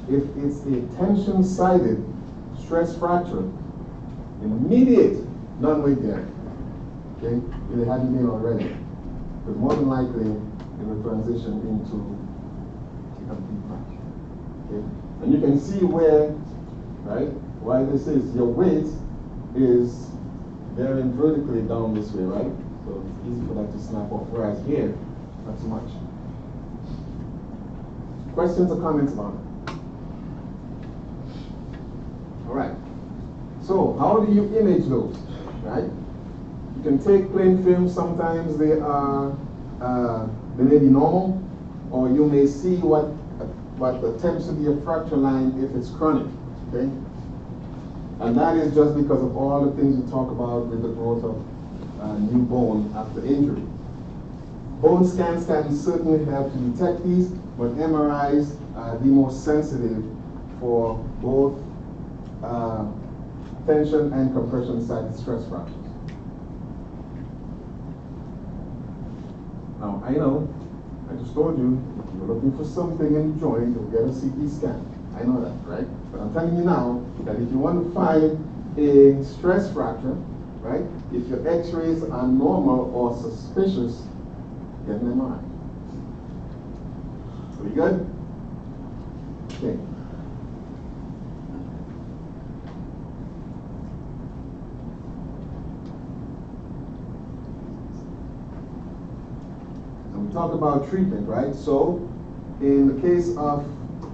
if it's a tension-sided stress fracture, immediate non-weight bearing. Okay? If it hadn't been already. Because more than likely, it will transition into a complete fracture. Okay? And you can see where, right, why this is. Your weight is bearing vertically down this way, right? So it's easy for that to snap off, whereas here, not so much. Questions or comments about it? All right. So how do you image those, right? You can take plain film. Sometimes they may be normal, or you may see what attempts to be a fracture line if it's chronic, okay? And that is just because of all the things we talk about with the growth of new bone after injury. Bone scans can certainly help to detect these, but MRIs are the most sensitive for both tension and compression-sided stress fractures. Now, I know, I just just told you, if you're looking for something in the joint, you'll get a CT scan. I know that, right? But I'm telling you now that if you want to find a stress fracture, right, if your x-rays are normal or suspicious, get an MRI. Are we good? Okay. And we talk about treatment, right? So, in the case of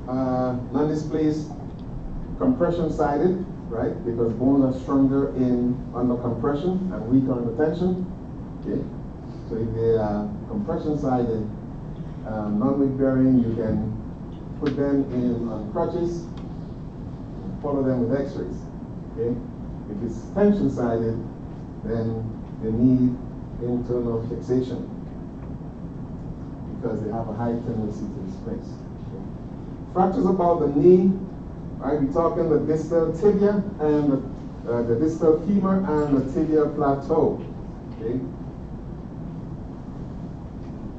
non-displaced compression-sided, right? Because bones are stronger under compression and weaker under tension. Okay. So if they are compression-sided, non-weight bearing, you can put them on crutches, and follow them with X-rays. Okay. If it's tension-sided, then they need internal fixation because they have a high tendency to displace. Okay. Fractures about the knee. Right, we're talking the distal tibia and the distal femur and the tibia plateau. Okay.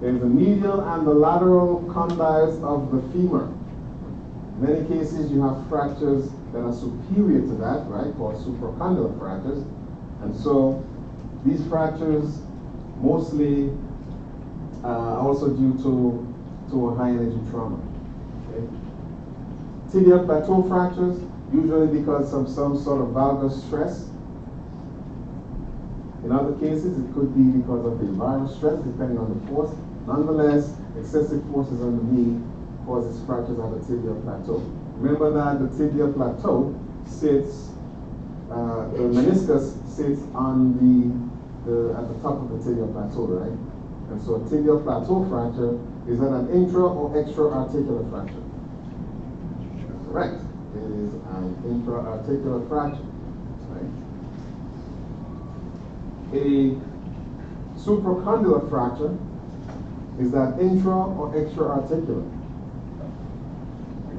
There's the medial and the lateral condyles of the femur. In many cases, you have fractures that are superior to that, right, called supracondylar fractures. And so these fractures mostly are also due to a high energy trauma. Okay. Tibia plateau fractures, usually because of some sort of valgus stress. In other cases, it could be because of a viral stress, depending on the force. Nonetheless, excessive forces on the knee causes fractures at the tibia plateau. Remember that the tibia plateau sits, the meniscus sits on at the top of the tibia plateau, right? And so a tibia plateau fracture is that an intra or extra-articular fracture? Correct. It is an intra-articular fracture, right? A supracondylar fracture is that intra or extra-articular.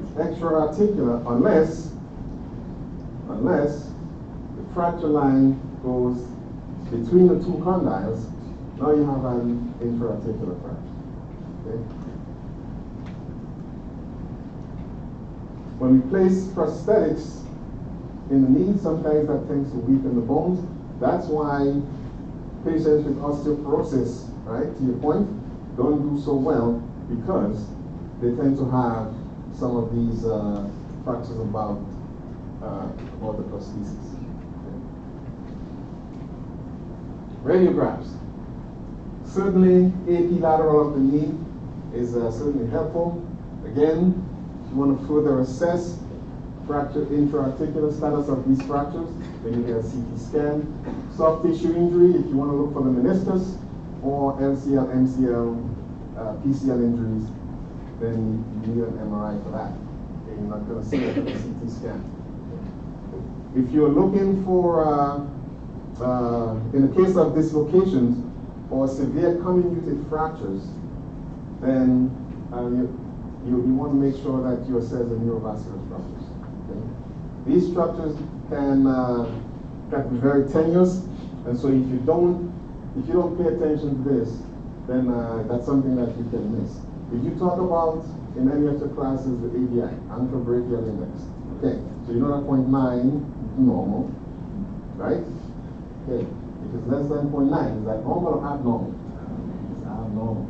It's extra-articular unless the fracture line goes between the two condyles. Now you have an intra-articular fracture. Okay? When we place prosthetics in the knee, sometimes that tends to weaken the bones. That's why patients with osteoporosis, right, to your point, don't do so well because they tend to have some of these fractures about the prosthesis. Okay. Radiographs. Certainly, AP lateral of the knee is certainly helpful. Again, you want to further assess fracture intra-articular status of these fractures, then you get a CT scan. Soft tissue injury, if you want to look for the meniscus, or LCL, MCL, PCL injuries, then you need an MRI for that. Okay, you're not going to see it in a CT scan. If you're looking for, in the case of dislocations or severe comminuted fractures, then you want to make sure that you assess the neurovascular structures. Okay? These structures can be very tenuous, and so if you don't pay attention to this, then that's something that you can miss. Did you talk about in any of your classes the ABI, anterobrachial index? Okay, so you know that 0.9 normal, right? Okay, if it's less than 0.9, is that normal or abnormal? It's abnormal.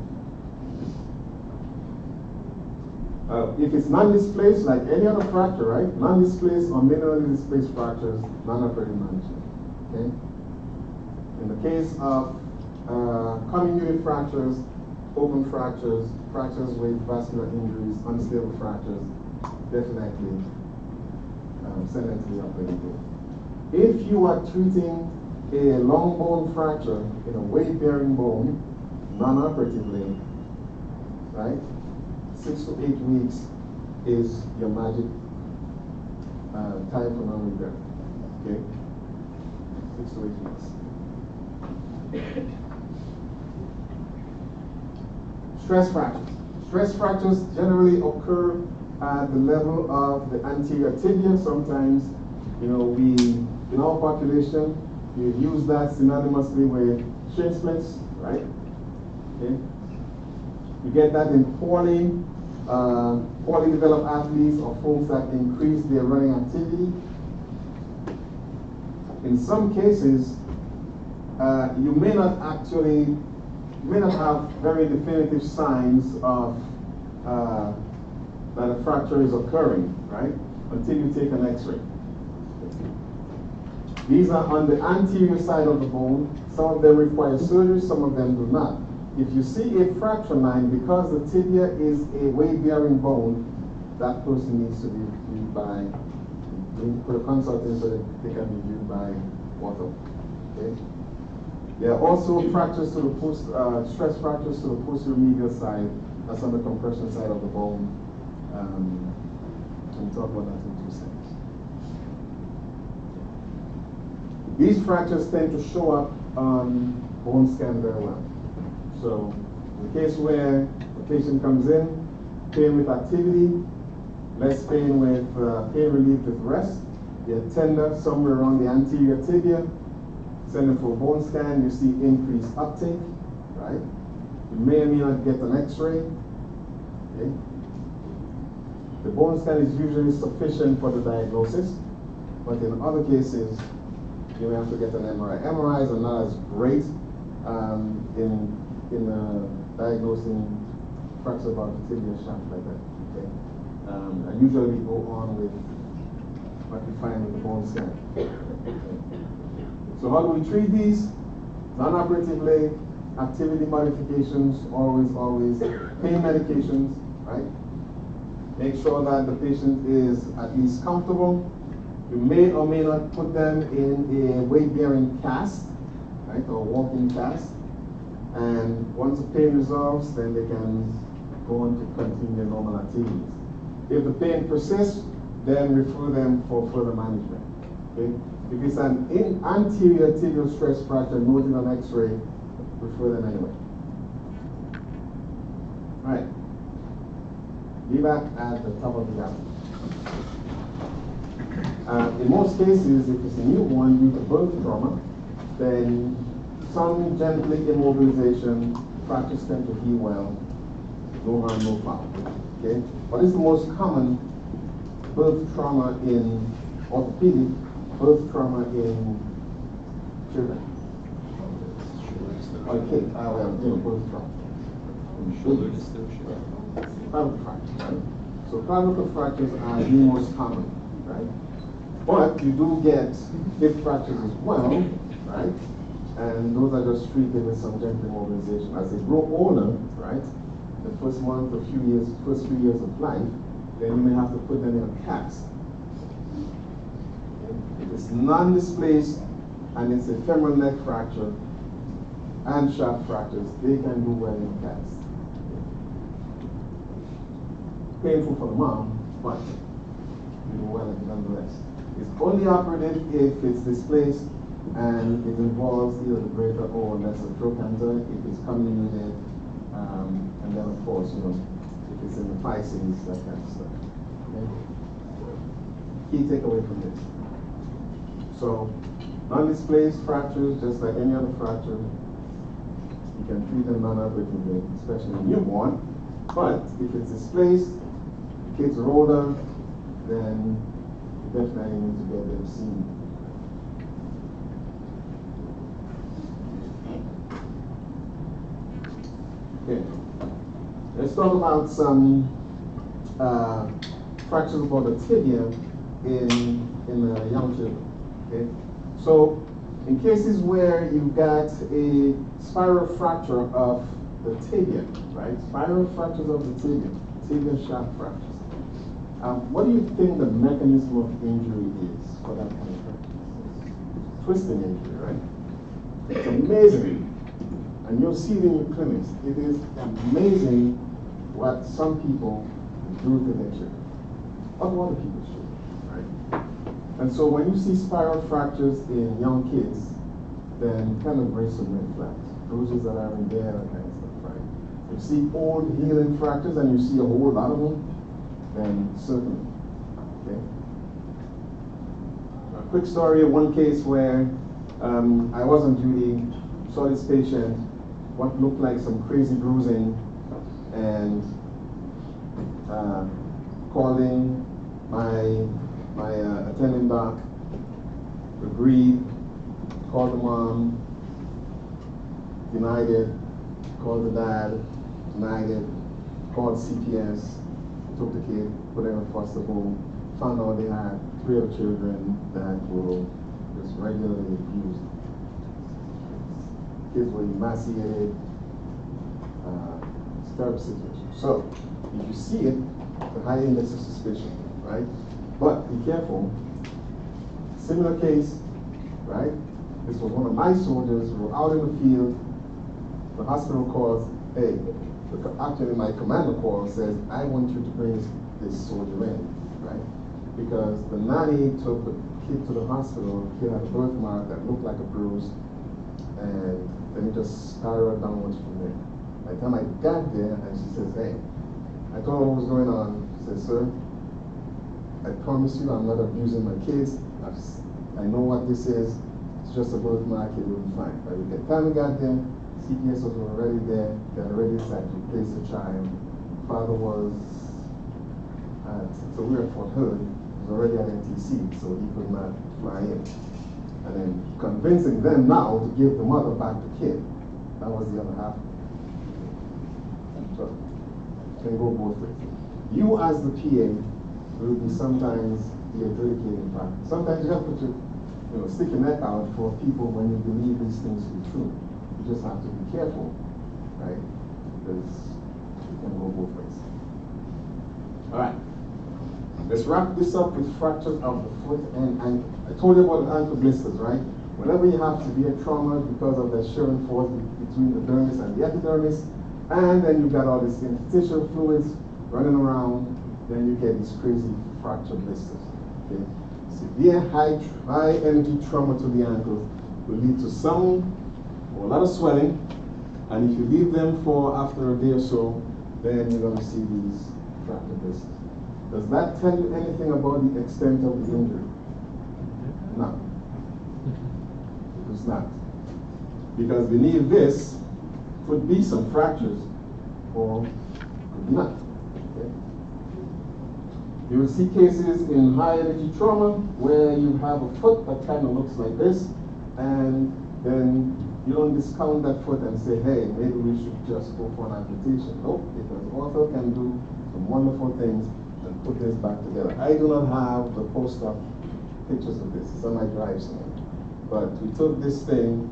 If it's non-displaced, like any other fracture, right? Non-displaced or minimally displaced fractures, non-operative management. Okay. In the case of comminuted fractures, open fractures, fractures with vascular injuries, unstable fractures, definitely send them to the operating room. If you are treating a long bone fracture in a weight-bearing bone, non-operatively, right? 6 to 8 weeks is your magic time for non-weight bearing. Okay? 6 to 8 weeks. Stress fractures. Stress fractures generally occur at the level of the anterior tibia. Sometimes, we, in our population, we use that synonymously with shin splints, right? Okay. You get that in poorly developed athletes or folks that increase their running activity. In some cases, you may not have very definitive signs of that a fracture is occurring, right? Until you take an X-ray. These are on the anterior side of the bone. Some of them require surgery, some of them do not. If you see a fracture line, because the tibia is a weight-bearing bone, that person needs to be viewed by, for a consultant so that they can be viewed by Ortho. Okay? There are also fractures to the stress fractures to the posterior medial side. That's on the compression side of the bone. We'll talk about that in 2 seconds. These fractures tend to show up on bone scan very well. So, in the case where the patient comes in, pain with activity, less pain with pain relief with rest, they're tender somewhere around the anterior tibia, send them for a bone scan, you see increased uptake, right? You may or may not get an X-ray. Okay? The bone scan is usually sufficient for the diagnosis, but in other cases, you may have to get an MRI. MRIs are not as great in diagnosing fracture about the tibia shaft like that. Okay? I usually go on with what we find with the bone scan. So how do we treat these? Non-operatively, activity modifications, always, pain medications, right? Make sure that the patient is at least comfortable. You may or may not put them in a weight-bearing cast, right, or walking cast. And once the pain resolves, then they can go on to continue their normal activities. If the pain persists, then refer them for further management. Okay? If it's an anterior tibial stress fracture noted on X-ray, refer them anyway. All right. Be back at the top of the gap. In most cases, if it's a newborn due to birth trauma, then some gently immobilization, fractures tend to heal well, no harm, no foul. Okay? What is the most common birth trauma in orthopedic, birth trauma in children? Okay, birth trauma. Shoulders. Clavicle fractures, right? So clavicle fractures are the most common, right? But you do get hip fractures as well, right? And those are just treated with some gentle immobilization. As they grow older, right? The first month or first few years of life, then you may have to put them in a cast. Okay? If it's non-displaced and it's a femoral neck fracture and shaft fractures, they can do well in a cast. Painful for the mom, but you do well nonetheless. It's only operative if it's displaced and it involves either the greater or lesser trochanter, if it's comminuted, and then of course, if it's in the physes, that kind of stuff. Okay? Key takeaway from this. So, non-displaced fractures, just like any other fracture, you can treat them non-operatively, especially in newborn. But if it's displaced, kids are older, then you definitely need to get them seen. Okay, let's talk about some fractures about the tibia in young children. Okay, so in cases where you've got a spiral fracture of the tibia, right? Spiral fractures of the tibia shaft fractures. What do you think the mechanism of injury is for that kind of fracture? Twisting injury, right? It's amazing. And you'll see it in your clinics. It is amazing what some people do to their children. What other people's children, right? And so when you see spiral fractures in young kids, then kind of raise some red flags. Bruises that are in there, that kind of stuff, right? If you see old healing fractures and you see a whole lot of them, then certainly, okay? A quick story of one case where I was on duty, saw this patient, what looked like some crazy bruising, and calling my attending doc, agreed, called the mom, denied it, called the dad, denied it, called CPS, took the kid, put him in foster home, found out they had 3 other children that were just regularly abused. Kids were emaciated, it's a terrible situation. So, if you see it, the high index of suspicion, right? But be careful. Similar case, right? This was one of my soldiers who were out in the field. The hospital calls, hey, actually my commander calls, says, I want you to bring this soldier in, right? Because the nanny took the kid to the hospital, the kid had a birthmark that looked like a bruise, and then it just spiraled downwards from there. By the time I got there, and she says, hey, I told her what was going on. She said, sir, I promise you I'm not abusing my kids. I know what this is. It's just a birthmark, it will be fine. By the time we got there, CPS was already there. They had already decided to place the child. Father was so we were at Fort Hood, was already at NTC, so he could not fly in. And then convincing them now to give the mother back the kid. That was the other half. So, can go both ways. You as the PA will be sometimes the adjudicating factor. Sometimes you have to stick your neck out for people when you believe these things to be true. You just have to be careful, right? Because it can go both ways. All right. Let's wrap this up with fractures of the foot and ankle. I told you about the ankle blisters, right? Whenever you have severe trauma because of the shearing force between the dermis and the epidermis, and then you've got all these interstitial fluids running around, then you get these crazy fracture blisters. Okay? Severe high energy trauma to the ankles will lead to some or a lot of swelling, and if you leave them for after a day or so, then you're going to see these fracture blisters. Does that tell you anything about the extent of the injury? No. It does not. Because beneath this could be some fractures, or could not. Okay? You will see cases in high energy trauma where you have a foot that kind of looks like this, and then you don't discount that foot and say, hey, maybe we should just go for an amputation. Nope, because Ortho can do some wonderful things and put this back together. I do not have the post-op pictures of this. It's on my drive somewhere. But we took this thing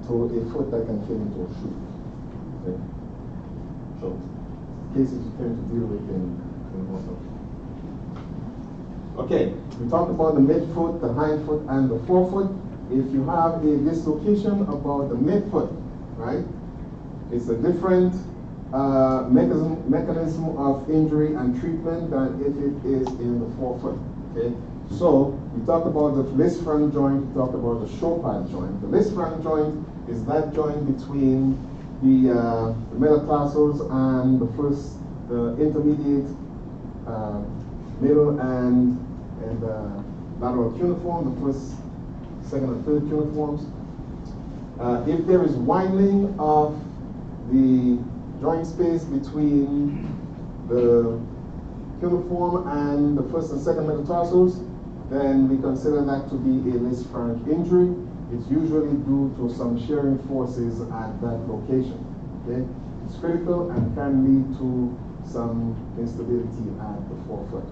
to a foot that can fit into a shoe. Okay? So, cases you tend to deal with in Ortho. Okay, we talked about the midfoot, the hindfoot, and the forefoot. If you have a dislocation about the midfoot, right, it's a different mechanism of injury and treatment than if it is in the forefoot. Okay, so we talked about the Lisfranc joint, we talked about the Chopard joint. The Lisfranc joint is that joint between the metatarsals and the intermediate, middle, and lateral cuneiform, the first, second, and third cuneiforms. If there is widening of the joint space between the cuneiform and the first and second metatarsals, then we consider that to be a Lisfranc injury. It's usually due to some shearing forces at that location. Okay? It's critical and can lead to some instability at the forefoot.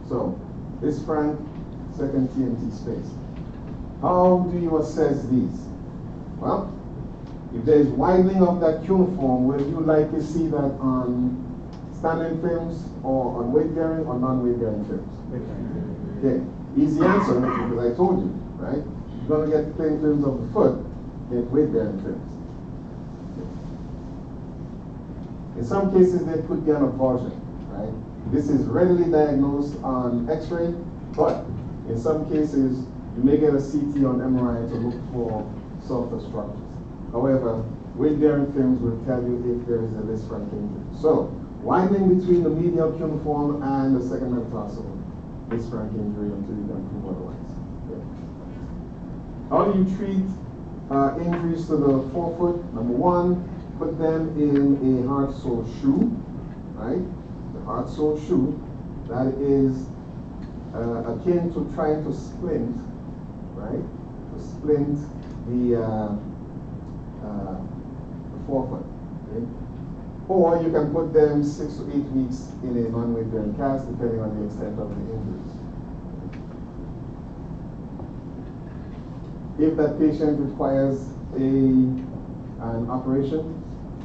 So, Lisfranc, second TMT space. How do you assess these? Well, if there is widening of that cuneiform, will you likely see that on standing films or on weight-bearing or non-weight-bearing films? Okay, easy answer, because I told you, right? You're going to get plain films of the foot, get weight-bearing films. In some cases, there could be an avulsion, right? This is readily diagnosed on X-ray, but in some cases, you may get a CT on MRI to look for softer structures. However, weight-bearing films will tell you if there is a Lisfranc injury. So, widening between the medial cuneiform and the second metatarsal, Lisfranc injury until you can prove otherwise. Okay. How do you treat injuries to the forefoot? Number one, put them in a hard sole shoe, right? The hard sole shoe, that is akin to trying to splint, right? To splint the forefoot, okay? Or you can put them 6 to 8 weeks in a non-weight bearing cast, depending on the extent of the injuries. If that patient requires an operation,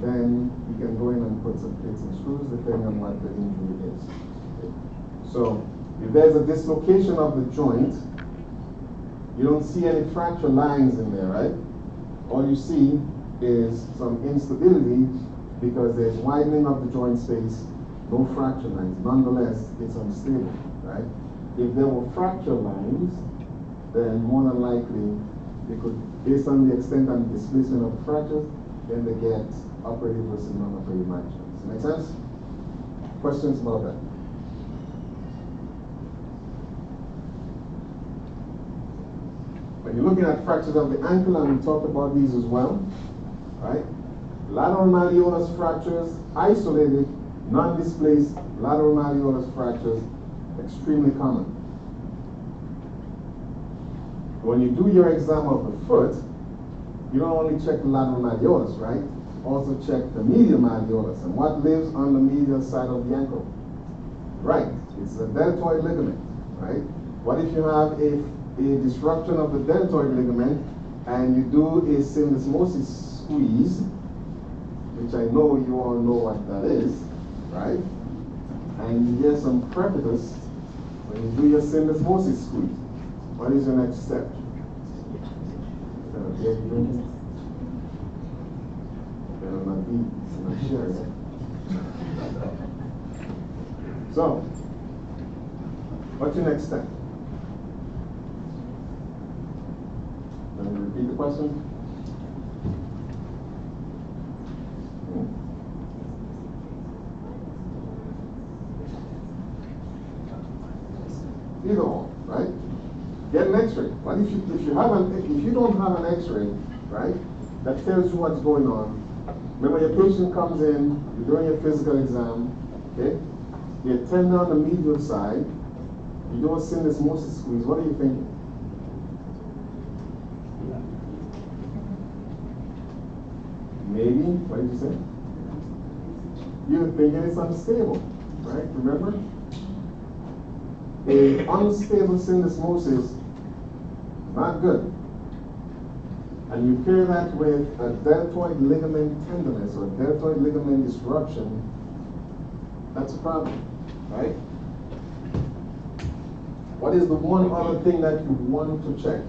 then you can go in and put some plates and screws depending on what the injury is. Okay. So if there's a dislocation of the joint, you don't see any fracture lines in there, right? All you see is some instability because there's widening of the joint space, no fracture lines. Nonetheless, it's unstable, right? If there were fracture lines, then more than likely they could, based on the extent and displacement of the fractures, then they get operative versus non-operative management. Does that make sense? Questions about that? When you're looking at fractures of the ankle, and we talked about these as well, right? Lateral malleolus fractures, isolated, non-displaced lateral malleolus fractures, extremely common. When you do your exam of the foot, you don't only check the lateral malleolus, right? Also check the medial malleolus. And what lives on the medial side of the ankle? Right, it's the deltoid ligament, right? What if you have a disruption of the deltoid ligament and you do a syndesmosis squeeze, which I know you all know what that is, right? And you get some crepitus when you do your syndesmosis squeeze. What is your next step? So, what's your next step? Can you repeat the question? Either or, right? Get an X-ray. What if you don't have an X-ray, right? That tells you what's going on. Remember, your patient comes in, you're doing your physical exam, okay? You attend on the medial side, you do a syndesmosis squeeze. What are you thinking? Maybe, what did you say? You're thinking it's unstable, right? Remember? A unstable syndesmosis, not good. And you pair that with a deltoid ligament tenderness or deltoid ligament disruption, that's a problem, right? What is the one other thing that you want to check?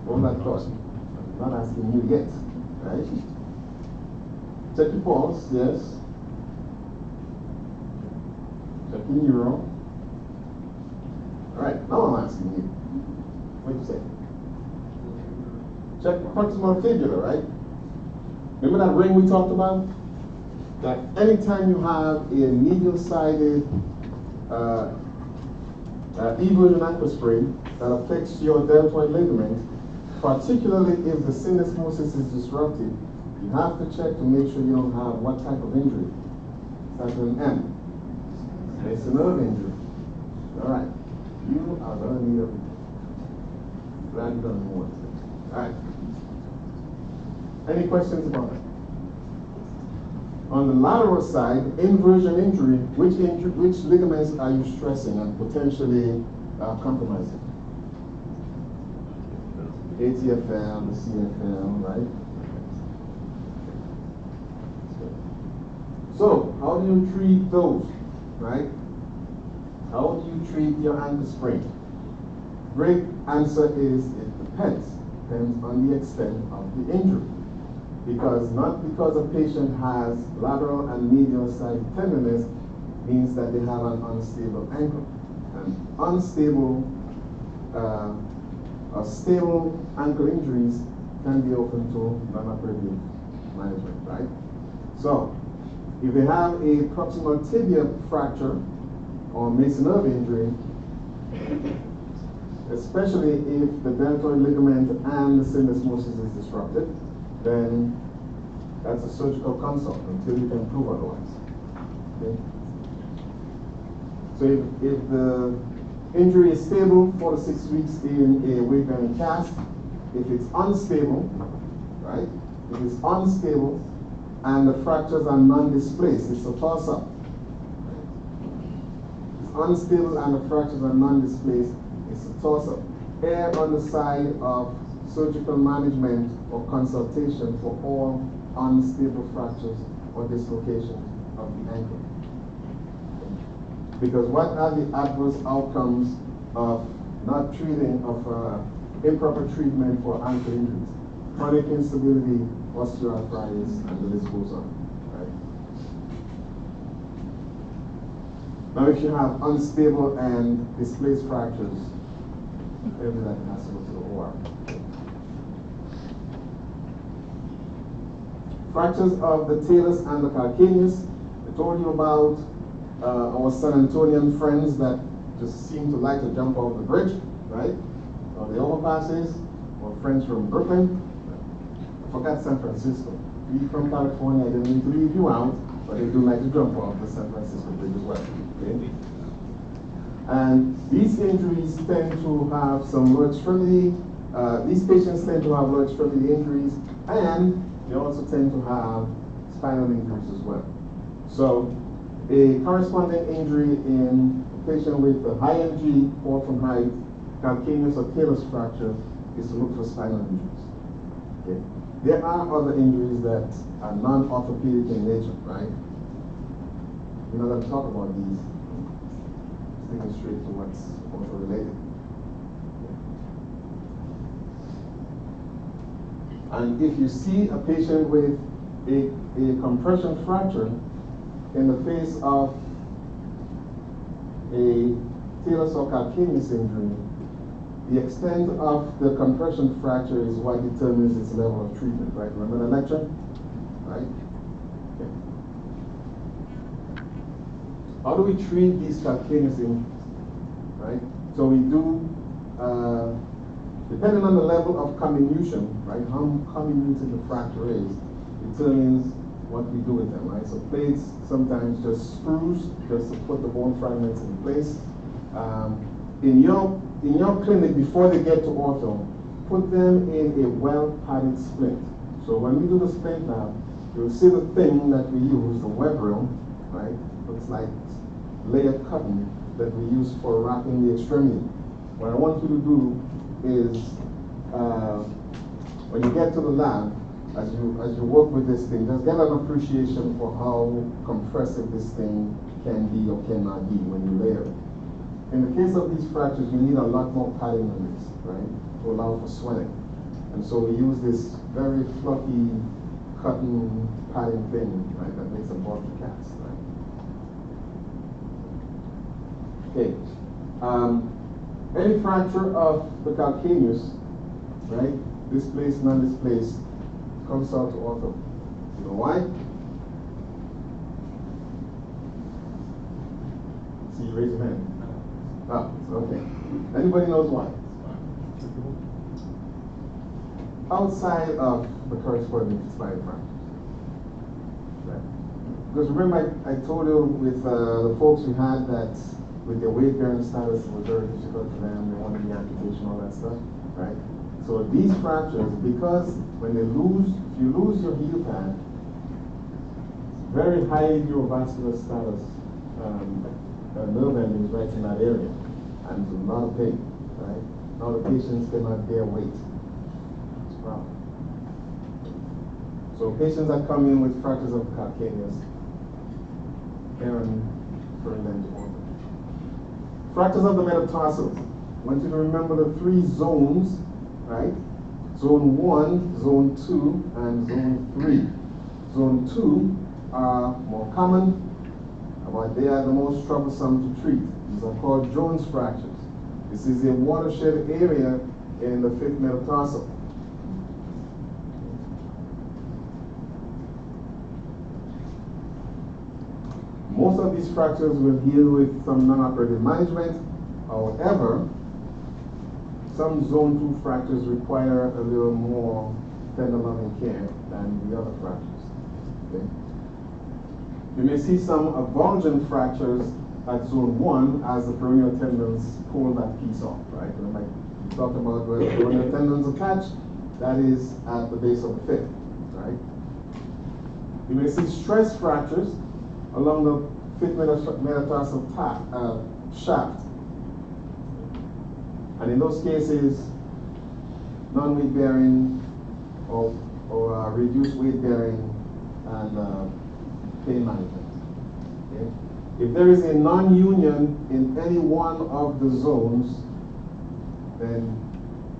Hold that thought. I'm not asking you yet, right? Check your pulse, yes. Check your neuro. All right, now I'm asking you. What do you say? Check proximal fibula, right? Remember that ring we talked about? That anytime you have a medial-sided eversion ankle sprain that affects your deltoid ligament, particularly if the syndesmosis is disrupted, you have to check to make sure you don't have what type of injury. Starts with an M. It's a nerve injury. All right. You are going to need a glad you done more. All right. Any questions about it? On the lateral side, inversion injury, which ligaments are you stressing and potentially compromising? ATFL, the CFL, right? So, how do you treat those, right? How do you treat your ankle sprain? Great answer is it depends. Depends on the extent of the injury. Not because a patient has lateral and medial side tenderness means that they have an unstable ankle. And unstable or stable ankle injuries can be open to non-operative management, right? So, if they have a proximal tibia fracture or Mason nerve injury, especially if the deltoid ligament and the syndesmosis is disrupted, then that's a surgical consult until you can prove otherwise. Okay? So if the injury is stable 4 to 6 weeks in a weight-bearing cast, if it's unstable, right? If it's unstable and the fractures are non-displaced, it's a toss-up. It's unstable and the fractures are non-displaced, it's a toss-up. Err on the side of surgical management or consultation for all unstable fractures or dislocations of the ankle. Because what are the adverse outcomes of not treating, of improper treatment for ankle injuries? Chronic instability, osteoarthritis, and the list goes on, right? Now, if you have unstable and displaced fractures, every that has to go to the OR. Fractures of the talus and the calcaneus. I told you about our San Antonian friends that just seem to like to jump off the bridge, right? Or the overpasses, or friends from Brooklyn. I forgot San Francisco. We from California, I didn't mean to leave you out, but they do like to jump off the San Francisco bridge as well. Okay? And these injuries tend to have some lower extremity, these patients tend to have lower extremity injuries, and they also tend to have spinal injuries as well. So a corresponding injury in a patient with a high MG, fall from height, calcaneus or talus fracture is to look for spinal injuries. Okay? There are other injuries that are non-orthopedic in nature, right? We're not going to talk about these. Sticking straight to what's also related. And if you see a patient with a compression fracture in the face of a talus or calcaneus injury, the extent of the compression fracture is what determines its level of treatment, right? Remember the lecture? Right? Okay. How do we treat these calcaneus injuries? Right? So we do, depending on the level of comminution, right? How comminuted the fracture is, determines what we do with them, right? So plates sometimes just screws, just to put the bone fragments in place. In your clinic, before they get to ortho, put them in a well-padded splint. So when we do the splint now, you'll see the thing that we use, the web reel, right? Looks like layered cotton that we use for wrapping the extremity. What I want you to do is, when you get to the lab, as you work with this thing, just get an appreciation for how compressive this thing can be or cannot be when you layer it. In the case of these fractures, you need a lot more padding than this, right, to allow for swelling. And so we use this very fluffy cotton padding thing, right, that makes a bulky cast, right? Okay. Any fracture of the calcaneus, right, displaced, non-displaced, comes out to ortho. You know why? See, you raise your hand. Oh, okay. Anybody knows why? Outside of the corresponding spine fractures. Right. Because remember, I told you with the folks we had that with their weight bearing status, it was very difficult for them. They wanted the amputation, all that stuff, right? So these fractures, because when they lose, if you lose your heel pad, very high neurovascular status, nerve endings right in that area, and a lot of pain, right? Now the patients cannot bear weight. It's a problem. So patients that come in with fractures of the calcaneus, Aaron referring them to ortho. Fractures of the metatarsals. I want you to remember the 3 zones, right? Zone 1, Zone 2, and Zone 3. Zone 2 are more common, but they are the most troublesome to treat. These are called Jones fractures. This is a watershed area in the 5th metatarsal. Most of these fractures will heal with some non-operative management. However, some zone 2 fractures require a little more tender loving care than the other fractures. Okay? You may see some avulsion fractures at zone 1 as the peroneal tendons pull that piece off, right? Remember, we talked about where the peroneal tendons attach, that is at the base of the fifth, right? You may see stress fractures along the fifth metatarsal shaft. And in those cases, non-weight bearing or reduced weight bearing and pain management. Okay? If there is a non-union in any one of the zones, then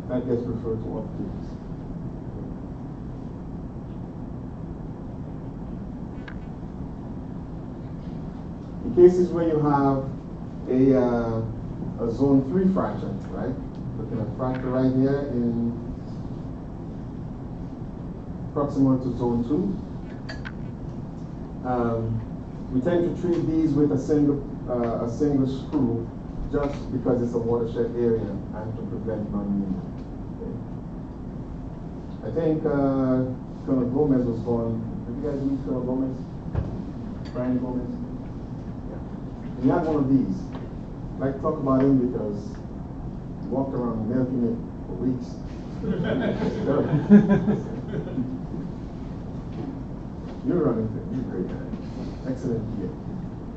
that gets referred to orthopedics. In cases where you have a zone 3 fracture, right? Looking at fracture right here in proximal to zone 2. We tend to treat these with a single screw just because it's a watershed area and to prevent non-union. Okay. I think Colonel Gomez was born. Did you guys meet Colonel Gomez? Brian Gomez? Yeah. He had one of these. I'd like to talk about him because he walked around milking it for weeks. You're running thing. You're great, man. Excellent year.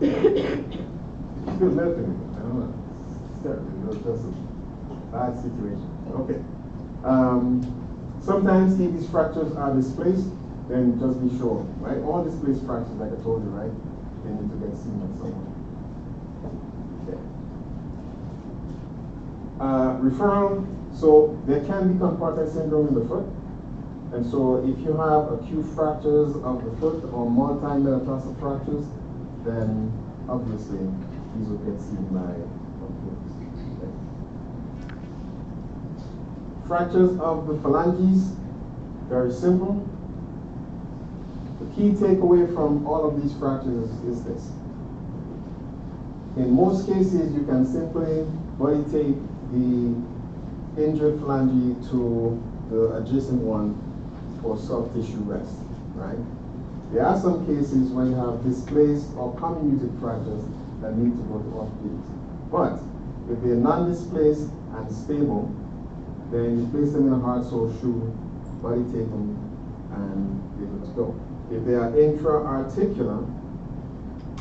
He's good milking it. I don't know. It's terrible. It was just a bad situation. Okay. Sometimes if these fractures are displaced, then just be sure, right? All displaced fractures, like I told you, right? They need to get seen by someone. Okay. Referral, so there can be compartment syndrome in the foot. And so if you have acute fractures of the foot or multi-metatarsal fractures, then obviously these will get seen by orthopedics. Okay. Fractures of the phalanges, very simple. The key takeaway from all of these fractures is this. In most cases, you can simply body tape the injured phalange to the adjacent one for soft tissue rest, right? There are some cases where you have displaced or comminuted fractures that need to go to orthopedics. But if they're non-displaced and stable, then you place them in a hard sole shoe, body tape them, and they're good to go. If they are intra-articular,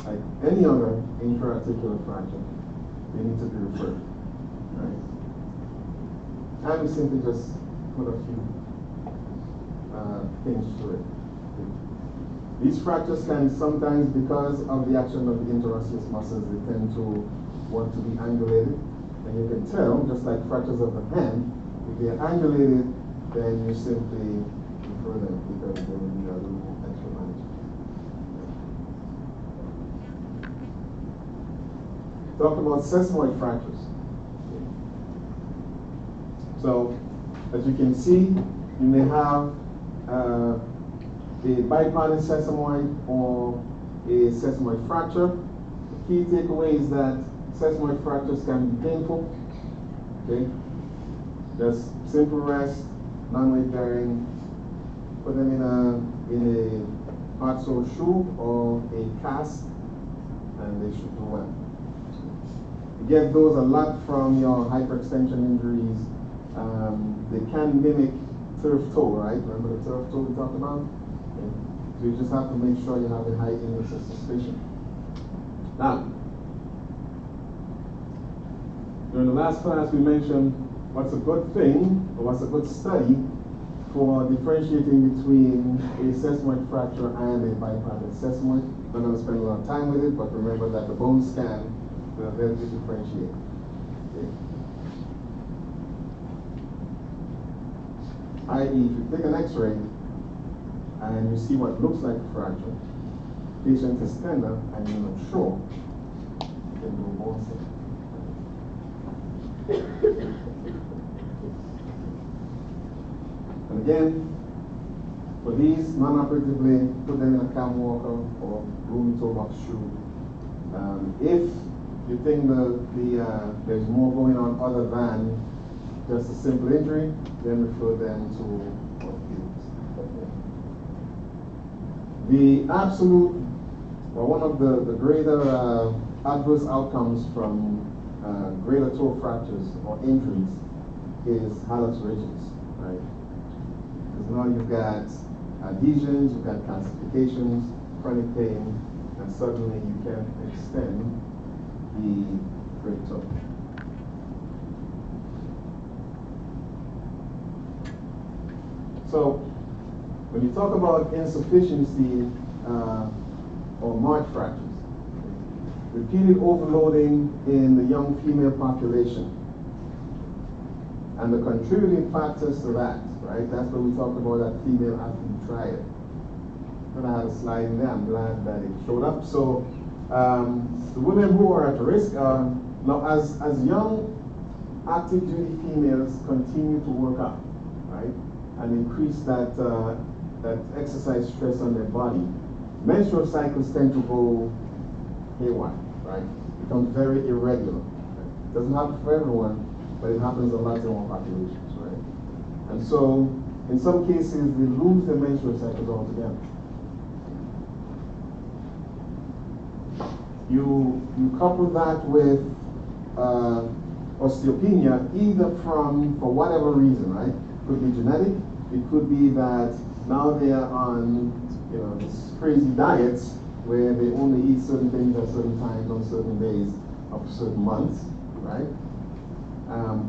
like any other intra-articular fracture, they need to be referred, right? And we simply just put a few things to it. These fractures can sometimes, because of the action of the interosseous muscles, they tend to want to be angulated. And you can tell, just like fractures of the hand, if they're angulated, then you simply refer them because they will need a little extra management. Talk about sesamoid fractures. So, as you can see, you may have a bipartite sesamoid or a sesamoid fracture. The key takeaway is that sesamoid fractures can be painful. Okay, just simple rest, non-weight bearing. Put them in a hard sole shoe or a cast, and they should do well. You get those a lot from your hyperextension injuries. They can mimic turf toe, right? Remember the turf toe we talked about? Okay. So you just have to make sure you have a high index of suspicion. Now, during the last class we mentioned what's a good thing, or what's a good study for differentiating between a sesamoid fracture and a bipartite sesamoid. I'm not going to spend a lot of time with it, but remember that the bone scan will help you differentiate. Okay. I.e., if you take an x-ray and you see what looks like a fracture, patient is tender and you're not sure, you can do a bone scan. And again, for these non-operatively, put them in a cam walker or roomy toe box shoe. If you think there's more going on other than just a simple injury, then refer them to orthopedics. The absolute, or one of the greater adverse outcomes from greater toe fractures or injuries is hallux rigidus, right? Because now you've got adhesions, you've got calcifications, chronic pain, and suddenly you can extend the great toe. So, when you talk about insufficiency or march fractures, repeated overloading in the young female population, and the contributing factors to that, right? That's what we talked about, that female athlete triad. And I had a slide in there, I'm glad that it showed up. So, the women who are at risk are, now as young active duty females continue to work out, right? And increase that exercise stress on their body, menstrual cycles tend to go haywire, right? Become very irregular. Right? Doesn't happen for everyone, but it happens a lot in our populations, right? And so, in some cases, they lose their menstrual cycles altogether. You couple that with osteopenia, either for whatever reason, right? Could be genetic. It could be that now they are on, these crazy diets where they only eat certain things at certain times on certain days of certain months, right?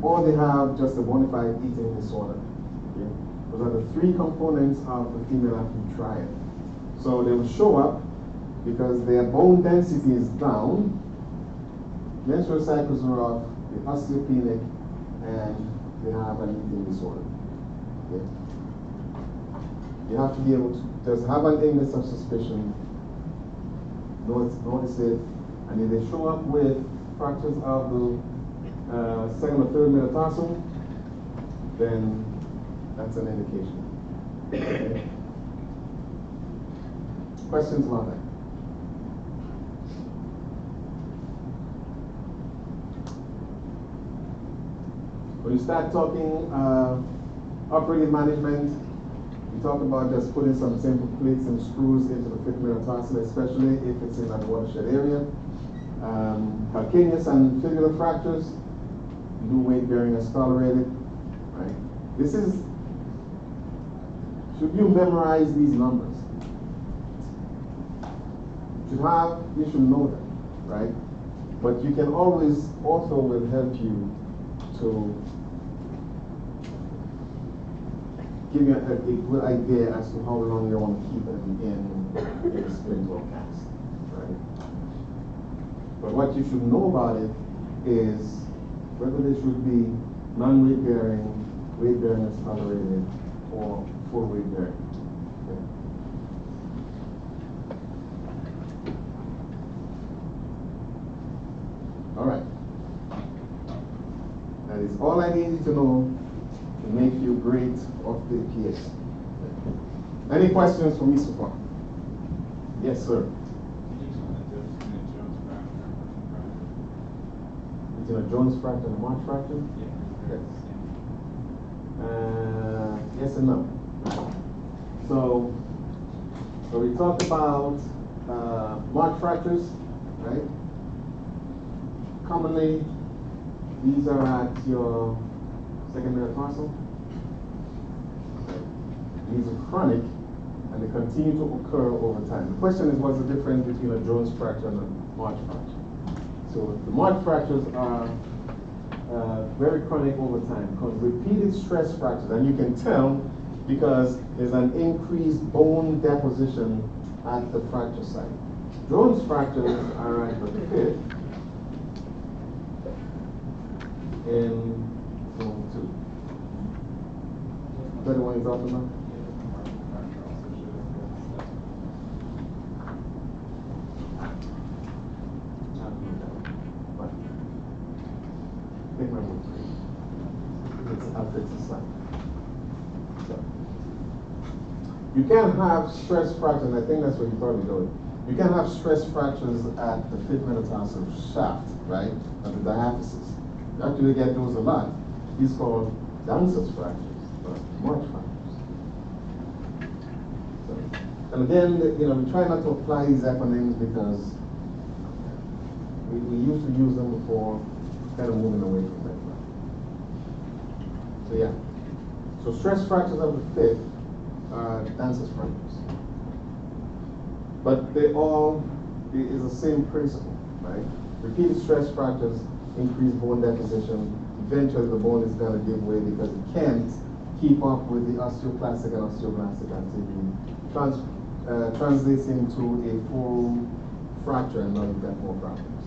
Or they have just a bona fide eating disorder. Okay? Those are the three components of the female athlete triad. So they will show up because their bone density is down, menstrual cycles are off, they're osteopenic, and they have an eating disorder. Okay? You have to be able to just have an index of suspicion, notice it, and if they show up with fractures of the second or third metatarsal, then that's an indication. Okay? Questions about that? When you start talking operating management, we talk about just putting some simple plates and screws into the fifth metatarsal, especially if it's in that watershed area. Calcaneus and fibular fractures, do weight bearing as tolerated. Right? This is, should you memorize these numbers? You should know them, right? But you can always, Ortho will help you to give you a good idea as to how long you want to keep them in a splint or cast, right? But what you should know about it is whether they should be non-weight bearing, weight bearing as tolerated, or full weight bearing. Okay. All right. That is all I need you to know to make you great off the PS. Any questions for me so far? Yes, sir. Between a Jones fracture and a March fracture? Yes. Yes and no. So we talked about March fractures, right? Commonly, these are at your second metatarsal. These are chronic, and they continue to occur over time. The question is, what's the difference between a Jones fracture and a March fracture? So the March fractures are very chronic over time, because repeated stress fractures, and you can tell because there's an increased bone deposition at the fracture site. Jones fractures are at the fifth in zone 2. Is that the one you're talking about? Take my word for it. I'll fix the slide. So, you can have stress fractures, I think that's what you probably know. You can have stress fractures at the fifth metatarsal shaft, right? At the diaphysis. You actually get those a lot. These called Dancer's fractures, or March fractures. So, and again, we try not to apply these acronyms because we used to use them before, kind of moving away from that. So yeah. So stress fractures of the fifth are Dancer's fractures. But they all is the same principle, right? Repeated stress fractures increase bone deposition. Eventually the bone is going to give way because it can't keep up with the osteoclastic and osteoblastic activity. Translates into a full fracture, and now you've got more problems.